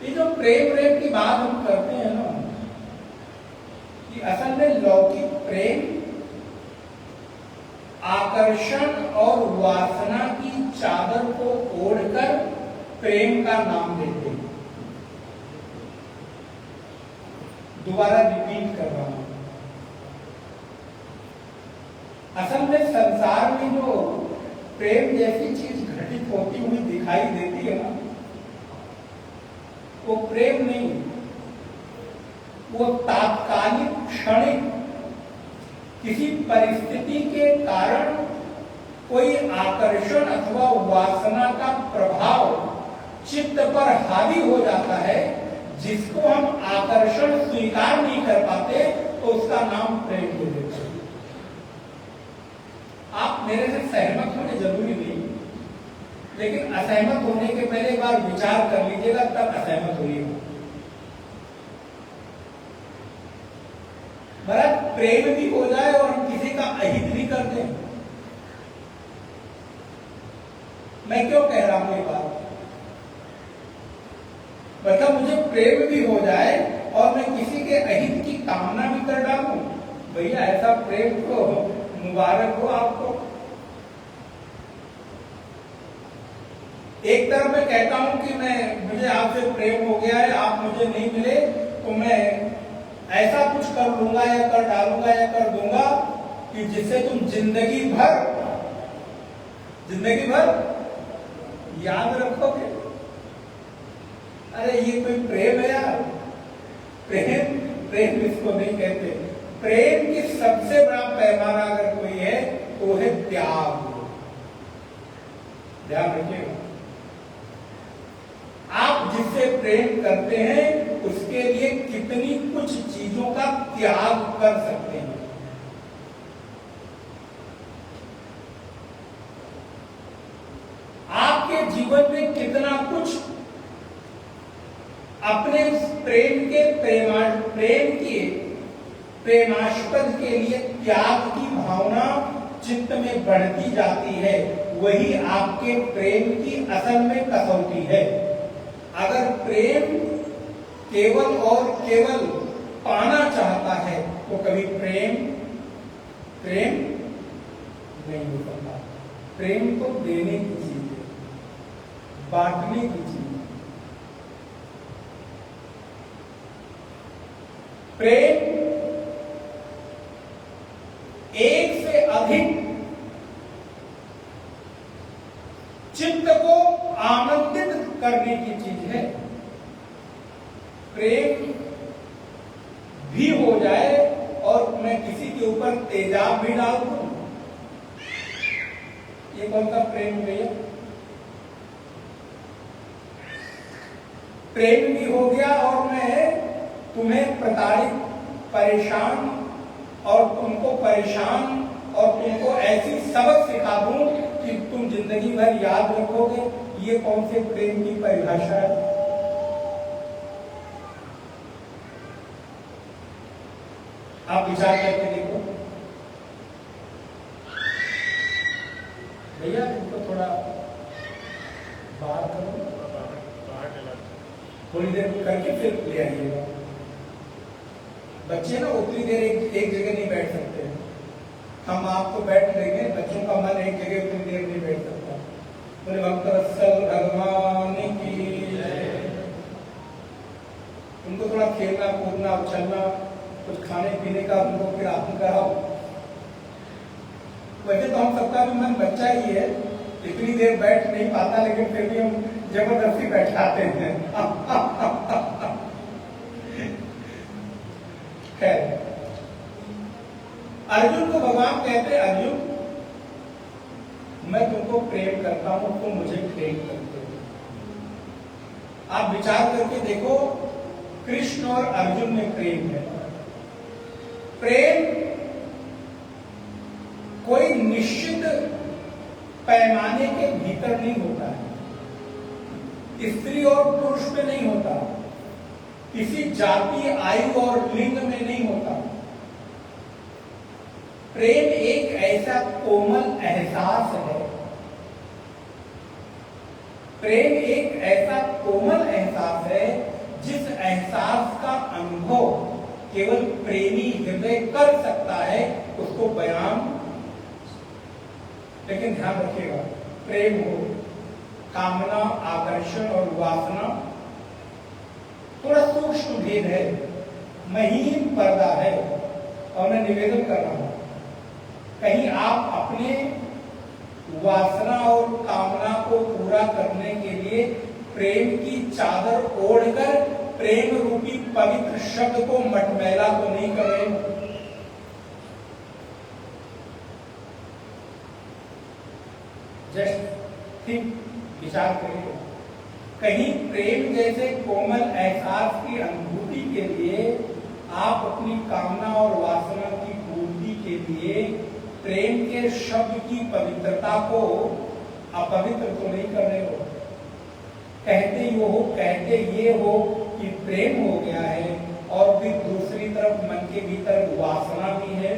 ये जो प्रेम की बात हम करते हैं ना, कि असल में लौकिक प्रेम आकर्षण और वासना की चादर को ओढ़कर प्रेम का नाम देते हैं। दोबारा रिपीट कर रहा हूं। असल में संसार में जो प्रेम जैसी चीज घटित होती हुई दिखाई देती है ना, वो प्रेम नहीं, वो तात्कालिक क्षणिक किसी परिस्थिति के कारण कोई आकर्षण अथवा वासना का प्रभाव चित्त पर हावी हो जाता है, जिसको हम आकर्षण स्वीकार नहीं कर पाते, तो उसका नाम प्रेम दे देते हैं। आप मेरे से सहमत होने जरूरी नहीं, लेकिन असहमत होने के पहले एक बार विचार कर लीजिएगा, तब असहमत होइएगा। महाराज, प्रेम भी हो जाए और हम किसी का अहित भी कर दें। मैं क्यों कह रहा हूं ये बात? मतलब मुझे प्रेम भी हो जाए और मैं किसी के अहित की कामना भी कर डालूं, भैया ऐसा प्रेम तो मुबारक हो आपको। एक तरफ मैं कहता हूं कि मुझे आपसे प्रेम हो गया है, आप मुझे नहीं मिले तो मैं ऐसा कुछ कर लूंगा या कर डालूंगा या कर दूंगा कि जिससे तुम जिंदगी भर याद रखोगे। अरे ये कोई प्रेम है यार? प्रेम इसको नहीं कहते। प्रेम की सबसे बड़ा पैमाना अगर कोई है तो वो है त्याग। ध्यान रखिएगा, आप जिससे प्रेम करते हैं उसके लिए कितनी कुछ चीजों का त्याग कर सकते हैं। आपके जीवन में कितना कुछ अपने प्रेमास्पद के लिए त्याग की भावना चित्त में बढ़ती जाती है। वही आपके प्रेम की असल में कसौटी है। अगर प्रेम केवल और केवल पाना चाहता है तो कभी प्रेम नहीं हो सकता। प्रेम तो देने की चीज है, बांटने की चीज है। प्रेम एक से अधिक चित्त को आनंदित करने की चीज है। प्रेम भी हो जाए और मैं किसी के ऊपर तेजाब भी डाल दूं, ये कौन सा प्रेम भैया? प्रेम भी हो गया और मैं तुम्हें प्रताड़ित, परेशान और तुमको ऐसी सबक सिखा दूं कि तुम जिंदगी भर याद रखोगे। ये कौन से प्रेम की परिभाषा है? आप विचार करके देखो भैया, तुमको थोड़ा बाहर करो, थोड़ी देर करके फिर ले आइएगा। बच्चे ना उतनी देर एक जगह नहीं बैठ सकते। हम आप तो बैठ लेंगे, बच्चों का मन एक जगह उतनी देर नहीं बैठ सकता। बोले भक्तवत्सल भगवान की जय। उनको थोड़ा खेलना कूदना उछलना, कुछ खाने पीने का उनको फिर आप कराओ। वैसे तो हम सबका भी मन बच्चा ही है, इतनी देर बैठ नहीं पाता, लेकिन फिर भी हम जबरदस्ती बैठाते हैं। खैर, अर्जुन को भगवान कहते हैं, अर्जुन मैं तुमको प्रेम करता हूं, तुम मुझे प्रेम करते हो। आप विचार करके देखो, कृष्ण और अर्जुन में प्रेम है। प्रेम कोई निश्चित पैमाने के भीतर नहीं होता है, स्त्री और पुरुष में नहीं होता, किसी जाति, आयु और लिंग में नहीं होता। प्रेम एक ऐसा कोमल एहसास है, प्रेम एक ऐसा कोमल एहसास है जिस एहसास का अनुभव केवल प्रेमी हृदय कर सकता है, उसको बयान। लेकिन ध्यान रखिएगा, प्रेम हो, कामना, आकर्षण और वासना थोड़ा सूक्ष्म भेद है, महीन पर्दा है। और मैं निवेदन कर रहा हूं, कहीं आप अपने वासना और कामना को पूरा करने के लिए प्रेम की चादर ओढ़कर प्रेम रूपी पवित्र शब्द को मटमैला तो नहीं कर रहे हो। जस्ट थिंक, विचार करिए, कहीं प्रेम जैसे कोमल एहसास की अनुभूति के लिए आप अपनी कामना और वासना की पूर्ति के लिए प्रेम के शब्द की पवित्रता को अपवित्र तो नहीं कर रहे हो। कहते ये हो कि प्रेम हो गया है, और फिर दूसरी तरफ मन के भीतर वासना भी है,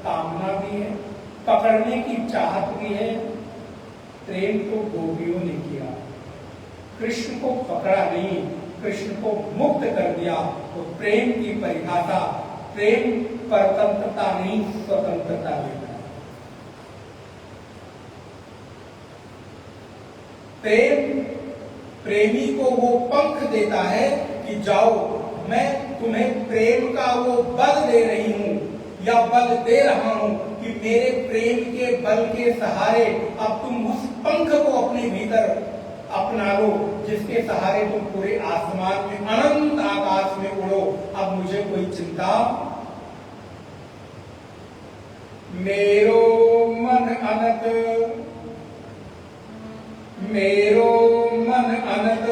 कामना भी है, पकड़ने की चाहत भी है। प्रेम को गोपियों ने किया, कृष्ण को पकड़ा नहीं, कृष्ण को मुक्त कर दिया। तो प्रेम की परिभाषा प्रेम परतंत्रता नहीं, स्वतंत्रता देता है। प्रेम प्रेमी को वो पंख देता है कि जाओ, मैं तुम्हें प्रेम का वो बल दे रही हूं या बल दे रहा हूं कि मेरे प्रेम के बल के सहारे अब तुम उस पंख को अपने भीतर अपना लो जिसके सहारे तुम पूरे आसमान में, अनंत आकाश में उड़ो। अब मुझे कोई चिंता। मेरो मन अनत, मेरो मन अनत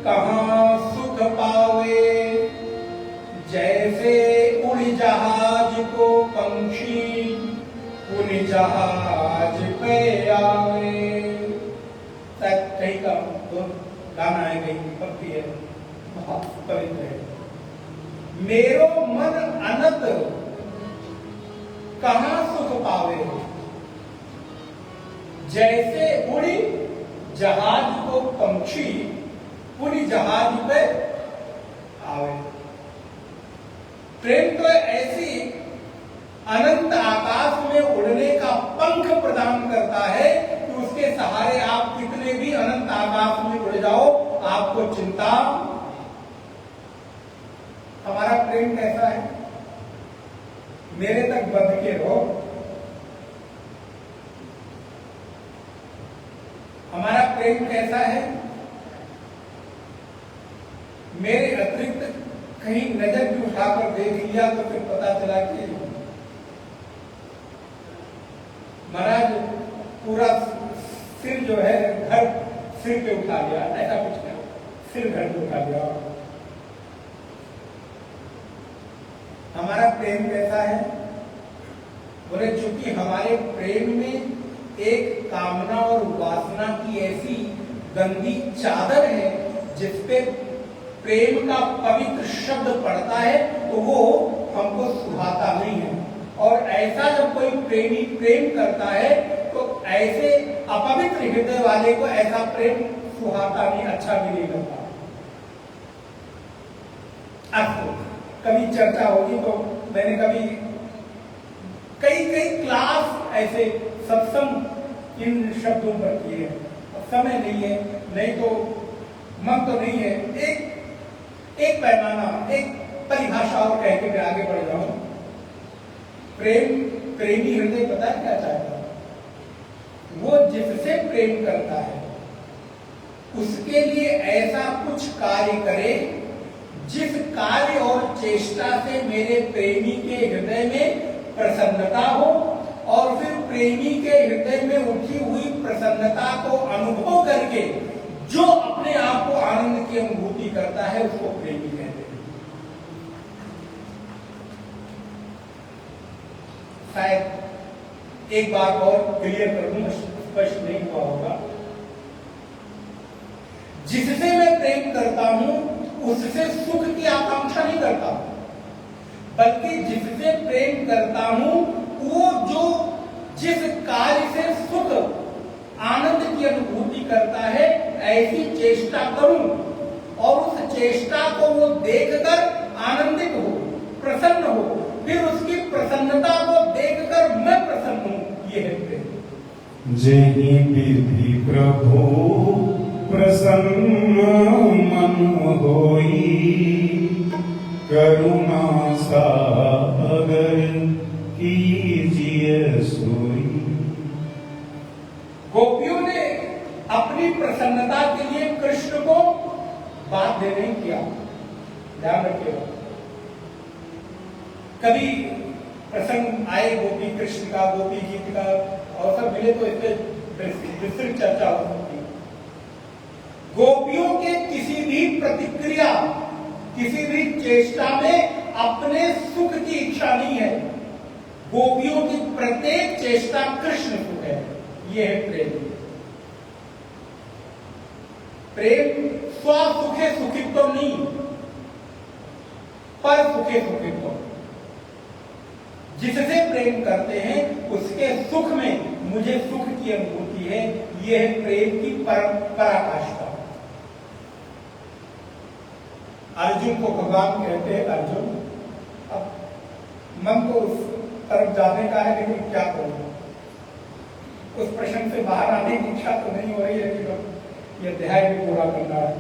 कहाँ सुख पावे, जैसे उड़ जहाज को पंछी उन जहाज पे आवे। कहीं का तो गाना है, कहीं भक्ति है, बहुत पवित्र है। मेरो मन अनत कहाँ सुख पावे, जैसे उड़ी जहाज को पंछी पूरी जहाज पे आवे। प्रेम तो ऐसी अनंत आकाश में उड़ने का पंख प्रदान करता है कि उसके सहारे आप कितने भी अनंत आकाश में उड़ जाओ, आपको चिंता। हमारा प्रेम कैसा है? मेरे तक बंध के रहो। हमारा प्रेम कैसा है? मेरे अतिरिक्त कहीं नजर भी उठाकर देख लिया तो फिर पता चला कि महाराज पूरा सिर जो है घर सिर पे उठा लिया, ऐसा कुछ नहीं, सिर घर पे उठा लिया। हमारा प्रेम कैसा है? बोले चूंकि हमारे प्रेम में एक कामना और वासना की ऐसी गंदी चादर है जिसपे प्रेम का पवित्र शब्द पड़ता है तो वो हमको सुहाता नहीं है। और ऐसा जब कोई प्रेमी प्रेम करता है तो ऐसे अपवित्र हृदय वाले को ऐसा प्रेम सुहाता नहीं, अच्छा भी नहीं लगता। अब कभी चर्चा होगी तो मैंने कभी कई क्लास ऐसे सत्संग इन शब्दों पर किए हैं। अब समय नहीं है, नहीं तो मन तो नहीं है। एक पैमाना, एक परिभाषा और कह के मैं आगे बढ़ जाऊं। प्रेमी हृदय पता है क्या चाहता है? वो जिससे प्रेम करता है उसके लिए ऐसा कुछ कार्य करे जिस कार्य और चेष्टा से मेरे प्रेमी के हृदय में प्रसन्नता हो, और फिर प्रेमी के हृदय में उठी हुई प्रसन्नता को अनुभव करके जो अपने आप को आनंद की अनुभूति करता है उसको प्रेमी कहते हैं। शायद एक बार और क्लियर कर दूं, स्पष्ट नहीं हुआ होगा। जिससे मैं प्रेम करता हूं उससे सुख की आकांक्षा नहीं करता, बल्कि जिससे प्रेम करता हूं वो जो जिस कार्य से सुख आनंद की अनुभूति करता है ऐसी चेष्टा करूं, और उस चेष्टा को वो देखकर आनंदित हो, प्रसन्न हो, फिर उसकी प्रसन्नता को देखकर मैं प्रसन्न हूं। ये है प्रेम। जेहि विधि प्रभु प्रसन्न मन होई, करुणा सागर कीजिए सोई। गोपियों ने अपनी प्रसन्नता के लिए कृष्ण को बाध्य नहीं किया, ध्यान रखिएगा। कभी प्रसंग आए गोपी कृष्ण का, गोपी गीत का अवसर मिले तो इस पर विस्तृत चर्चा हो सकती है। गोपियों के किसी भी प्रतिक्रिया, किसी भी चेष्टा में अपने सुख की इच्छा नहीं है। गोपियों की प्रत्येक चेष्टा कृष्ण सुख है। यह है प्रेम। प्रेम स्व सुखे सुखित्व नहीं, पर सुखे सुखित्व। जिससे प्रेम करते हैं उसके सुख में मुझे सुख की अनुभूति है। यह है प्रेम की पराकाष्ठा। अर्जुन को भगवान कहते हैं अर्जुन, अब मन तो उस तरफ जाने का है, लेकिन क्या करूं, उस प्रश्न से बाहर आने की इच्छा तो नहीं हो रही है कि यह अध्याय भी पूरा करना है।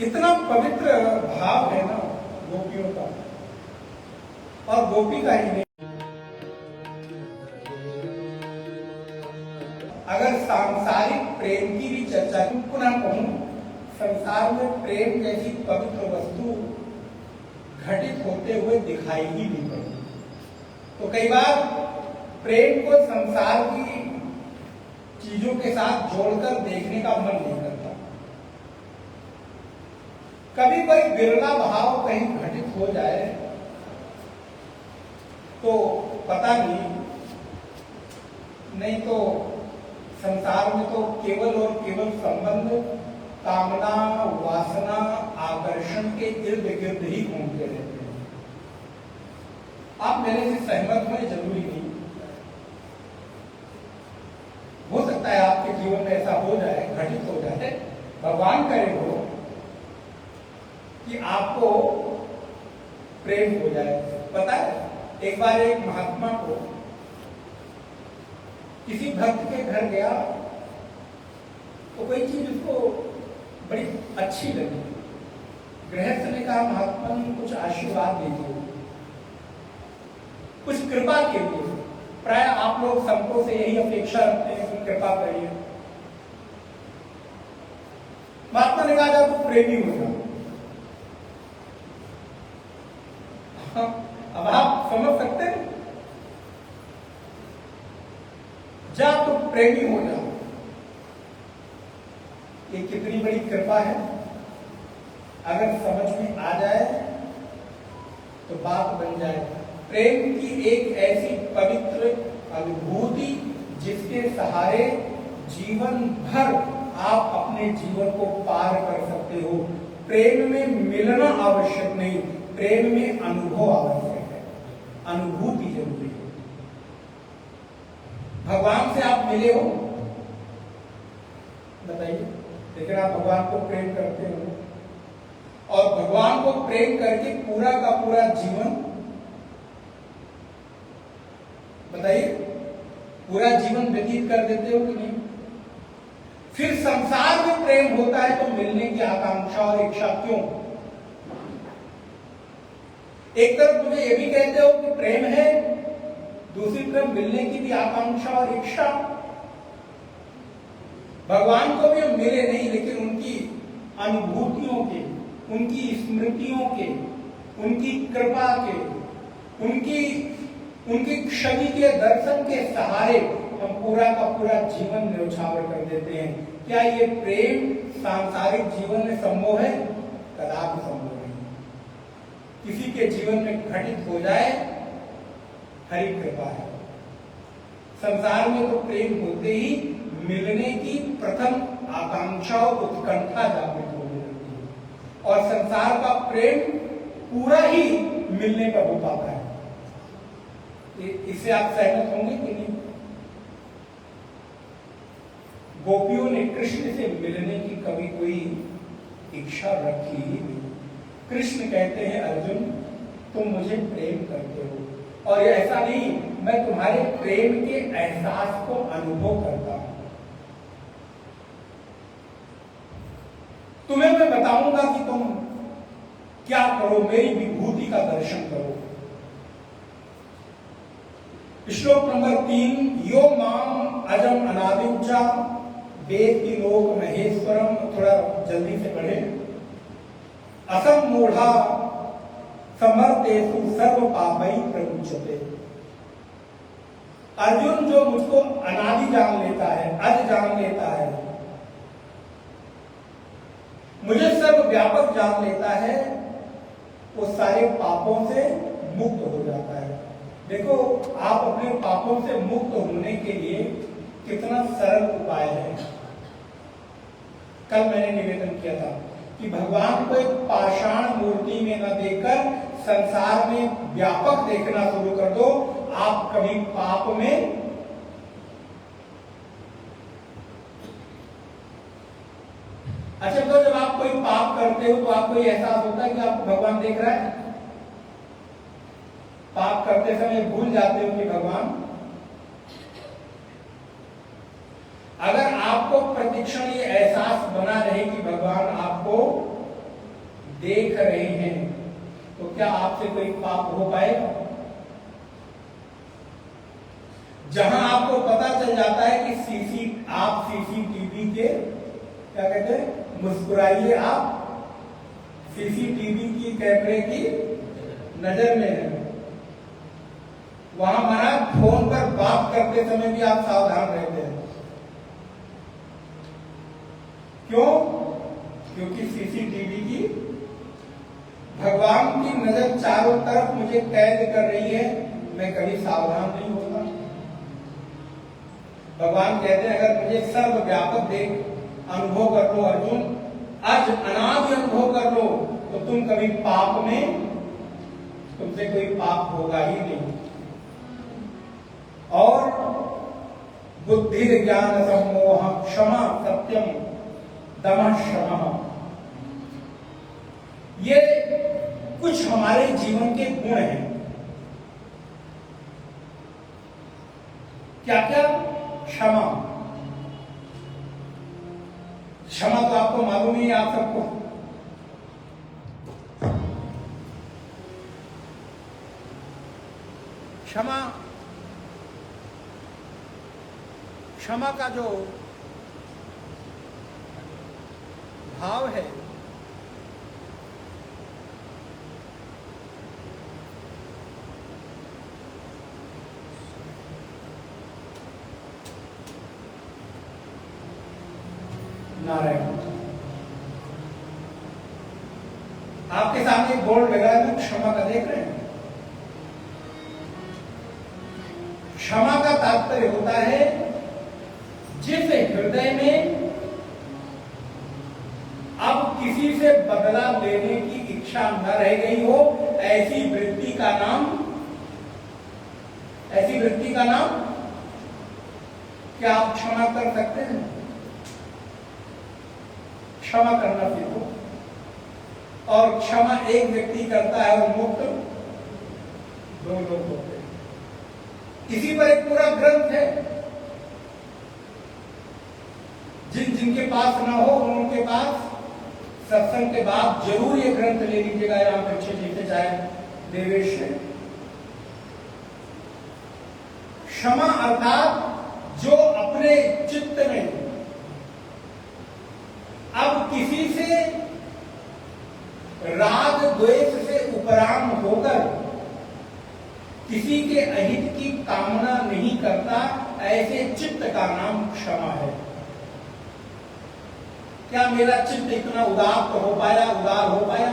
इतना पवित्र भाव है ना गोपियों का, और गोपी का ही नहीं, अगर सांसारिक प्रेम की भी चर्चा पुनः कहूं, संसार में प्रेम जैसी पवित्र वस्तु घटित होते हुए दिखाई ही नहीं पड़ी। तो कई बार प्रेम को संसार की चीजों के साथ जोड़कर देखने का मन नहीं करता। कभी कोई बिरला भाव कहीं घटित हो जाए तो पता नहीं तो संसार में तो केवल और केवल संबंध कामना, वासना, आकर्षण के इर्द गिर्द ही घूमते रहते हैं। आप मेरे से सहमत हों, जरूरी नहीं, हो सकता है आपके जीवन में ऐसा हो जाए, घटित हो जाए, भगवान करे हो कि आपको प्रेम हो जाए। पता है, एक बार एक महात्मा को किसी भक्त के घर गया तो कोई चीज उसको बड़ी अच्छी लगी। गृहस्थ ने कहा, महात्मा कुछ आशीर्वाद दीजिए, कुछ कृपा के लिए। प्राय आप लोग संतों से यही अपेक्षा रखते हैं कि कृपा करिए। महात्मा ने कहा, जब तू प्रेमी हो जा। अब आप समझ सकते हैं, जा तू प्रेमी हो जा, ये कितनी बड़ी कृपा है। अगर समझ में आ जाए तो बात बन जाए। प्रेम की एक ऐसी पवित्र अनुभूति जिसके सहारे जीवन भर आप अपने जीवन को पार कर सकते हो। प्रेम में मिलना आवश्यक नहीं, प्रेम में अनुभव आवश्यक है, अनुभूति जरूरी है। भगवान से आप मिले हो, बताइए, लेकिन आप भगवान को प्रेम करते हो, और भगवान को प्रेम करके पूरा का पूरा जीवन, बताइए, पूरा जीवन व्यतीत कर देते हो कि नहीं? फिर संसार में प्रेम होता है तो मिलने की आकांक्षा और इच्छा क्यों? एक तरफ मुझे ये भी कहते हो कि प्रेम है, दूसरी तरफ मिलने की भी आकांक्षा और इच्छा। भगवान को भी हम मिले नहीं, लेकिन उनकी अनुभूतियों के, उनकी स्मृतियों के, उनकी कृपा के, उनकी छवि के दर्शन के सहारे हम पूरा का पूरा जीवन न्यौछावर कर देते हैं। क्या ये प्रेम सांसारिक जीवन में संभव है? कदापि संभव नहीं। किसी के जीवन में घटित हो जाए, हरि कृपा है। संसार में तो प्रेम होते ही मिलने की प्रथम आकांक्षा और उत्कंठा जागृत होने लगती है, और संसार का प्रेम पूरा ही मिलने पर हो पाता है। इससे आप सहमत होंगे कि नहीं? गोपियों ने कृष्ण से मिलने की कभी कोई इच्छा रखी ही नहीं। कृष्ण कहते हैं, अर्जुन तुम मुझे प्रेम करते हो, और ऐसा नहीं, मैं तुम्हारे प्रेम के एहसास को अनुभव करता हूं। तुम्हें मैं बताऊंगा कि तुम क्या करो, मेरी विभूति का दर्शन करो। श्लोक नंबर 3, यो माम अजम अनादिउच्चा वेत्ति लोक महेश्वरम। थोड़ा जल्दी से पढ़े। असम मूढ़ा समर्थेषु सर्व पापै प्रमुच्यते। अर्जुन जो मुझको अनादि जान लेता है, अज जान लेता है, मुझे सर्व व्यापक जान लेता है, वो सारे पापों से मुक्त हो जाता है। देखो, आप अपने पापों से मुक्त होने के लिए कितना सरल उपाय है। कल मैंने निवेदन किया था कि भगवान को एक पाषाण मूर्ति में न देखकर संसार में व्यापक देखना शुरू कर दो, आप कभी पाप में अच्छा, तो जब आप कोई पाप करते हो तो आपको ये एहसास होता है कि आपको भगवान देख रहा है? पाप करते समय भूल जाते हो कि भगवान, अगर आपको प्रतिक्षण ये एहसास बना रहे कि भगवान आपको देख रहे हैं, तो क्या आपसे कोई पाप हो पाएगा? जहां आपको पता चल जाता है कि आप सीसीटीवी के, क्या कहते हैं, मुस्कुराइए, आप सीसीटीवी की कैमरे की नजर में है, वहां महाराज फोन पर बात करते समय भी आप सावधान रहते हैं। क्यों? क्योंकि सीसीटीवी की, भगवान की नजर चारों तरफ मुझे कैद कर रही है, मैं कभी सावधान नहीं होता। भगवान कहते हैं अगर मुझे सर्वव्यापक देख अनुभव कर लो अर्जुन, आज अनादि अनुभव कर लो, तो तुम कभी पाप में, तुमसे कोई पाप होगा ही नहीं। और बुद्धि ज्ञान सम्मोह क्षमा सत्यम दमः शमः, ये कुछ हमारे जीवन के गुण हैं। क्या क्या? क्षमा। क्षमा तो आपको मालूम ही है, आप सबको। क्षमा, क्षमा का जो भाव है, नारायण, आपके सामने एक बोर्ड लगा है, क्षमा का देख रहे हैं। क्षमा का तात्पर्य होता है जिस हृदय में अब किसी से बदला लेने की इच्छा न रह गई हो, ऐसी वृत्ति का नाम, ऐसी वृत्ति का नाम, क्या आप क्षमा कर सकते हैं? क्षमा करना सीखो। और क्षमा एक व्यक्ति करता है और मुक्त दो लोग होते हैं। इसी पर एक पूरा ग्रंथ है। जिनके पास ना हो उनके पास सत्संग के बाद जरूर ये ग्रंथ ले लीजिएगा, यहां पर अच्छे लिखे जाए देवेश से। क्षमा अर्थात जो अपने चित्त में अब किसी से राग द्वेष से उपराम होकर किसी के अहित की कामना नहीं करता, ऐसे चित्त का नाम क्षमा है। क्या मेरा चित्त इतना उदार हो पाया, उदार हो पाया?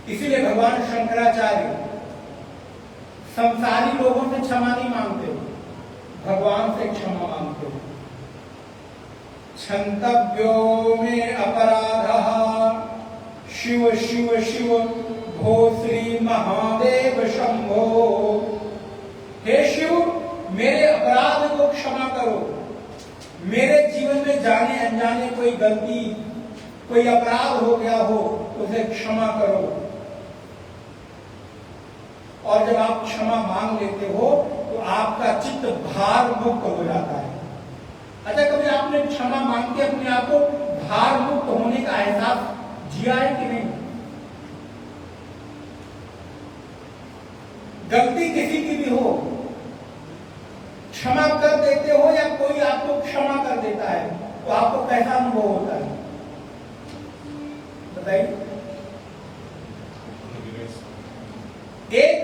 इसीलिए भगवान शंकराचार्य संसारी लोगों से क्षमा नहीं मांगते, भगवान से क्षमा मांगते। क्षन्तव्यो मे अपराधः शिव शिव शिव भो श्री महादेव शंभो। हे शिव, मेरे अपराध को क्षमा करो। मेरे जीवन में जाने अनजाने कोई गलती, कोई अपराध हो गया हो, उसे क्षमा करो। और जब आप क्षमा मांग लेते हो तो आपका चित्त भार मुक्त हो जाता है। अच्छा, कभी आपने क्षमा मांग के अपने आप को भार मुक्त होने का एहसास जिया है कि नहीं? गलती किसी की भी हो, क्षमा कर देते हो या कोई आपको क्षमा कर देता है, तो आपको कैसा अनुभव होता है बताइए? एक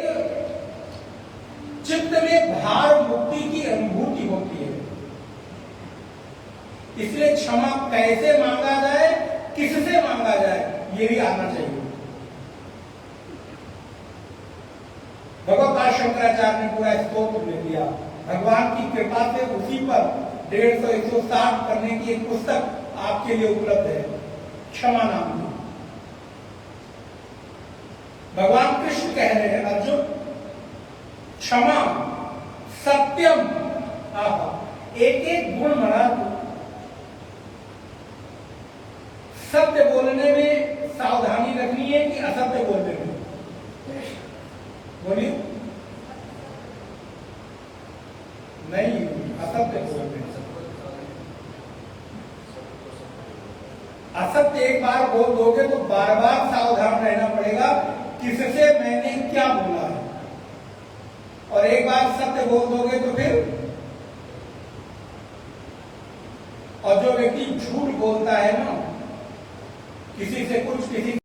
चित्त में भार मुक्ति की अनुभूति होती है। इसलिए क्षमा कैसे मांगा जाए, किससे मांगा जाए, ये भी आना चाहिए। भगवत शंकराचार्य ने पूरा स्तोत्र लिख दिया। भगवान की कृपा से उसी पर 150-160 करने की एक पुस्तक आपके लिए उपलब्ध है, क्षमा नाम की। भगवान कृष्ण कह रहे हैं अर्जुन, क्षमा सत्यम। एक एक गुण महाराज सत्य बोलने में सावधानी रखनी है कि असत्य बोलने में? बोलिए। नहीं, असत्य बोलने में। असत्य एक बार बोल दोगे तो बार बार सावधान रहना पड़ेगा किससे मैंने क्या बोला है। और एक बार सत्य बोल दोगे तो फिर, और जो व्यक्ति झूठ बोलता है ना, किसी से कुछ किसी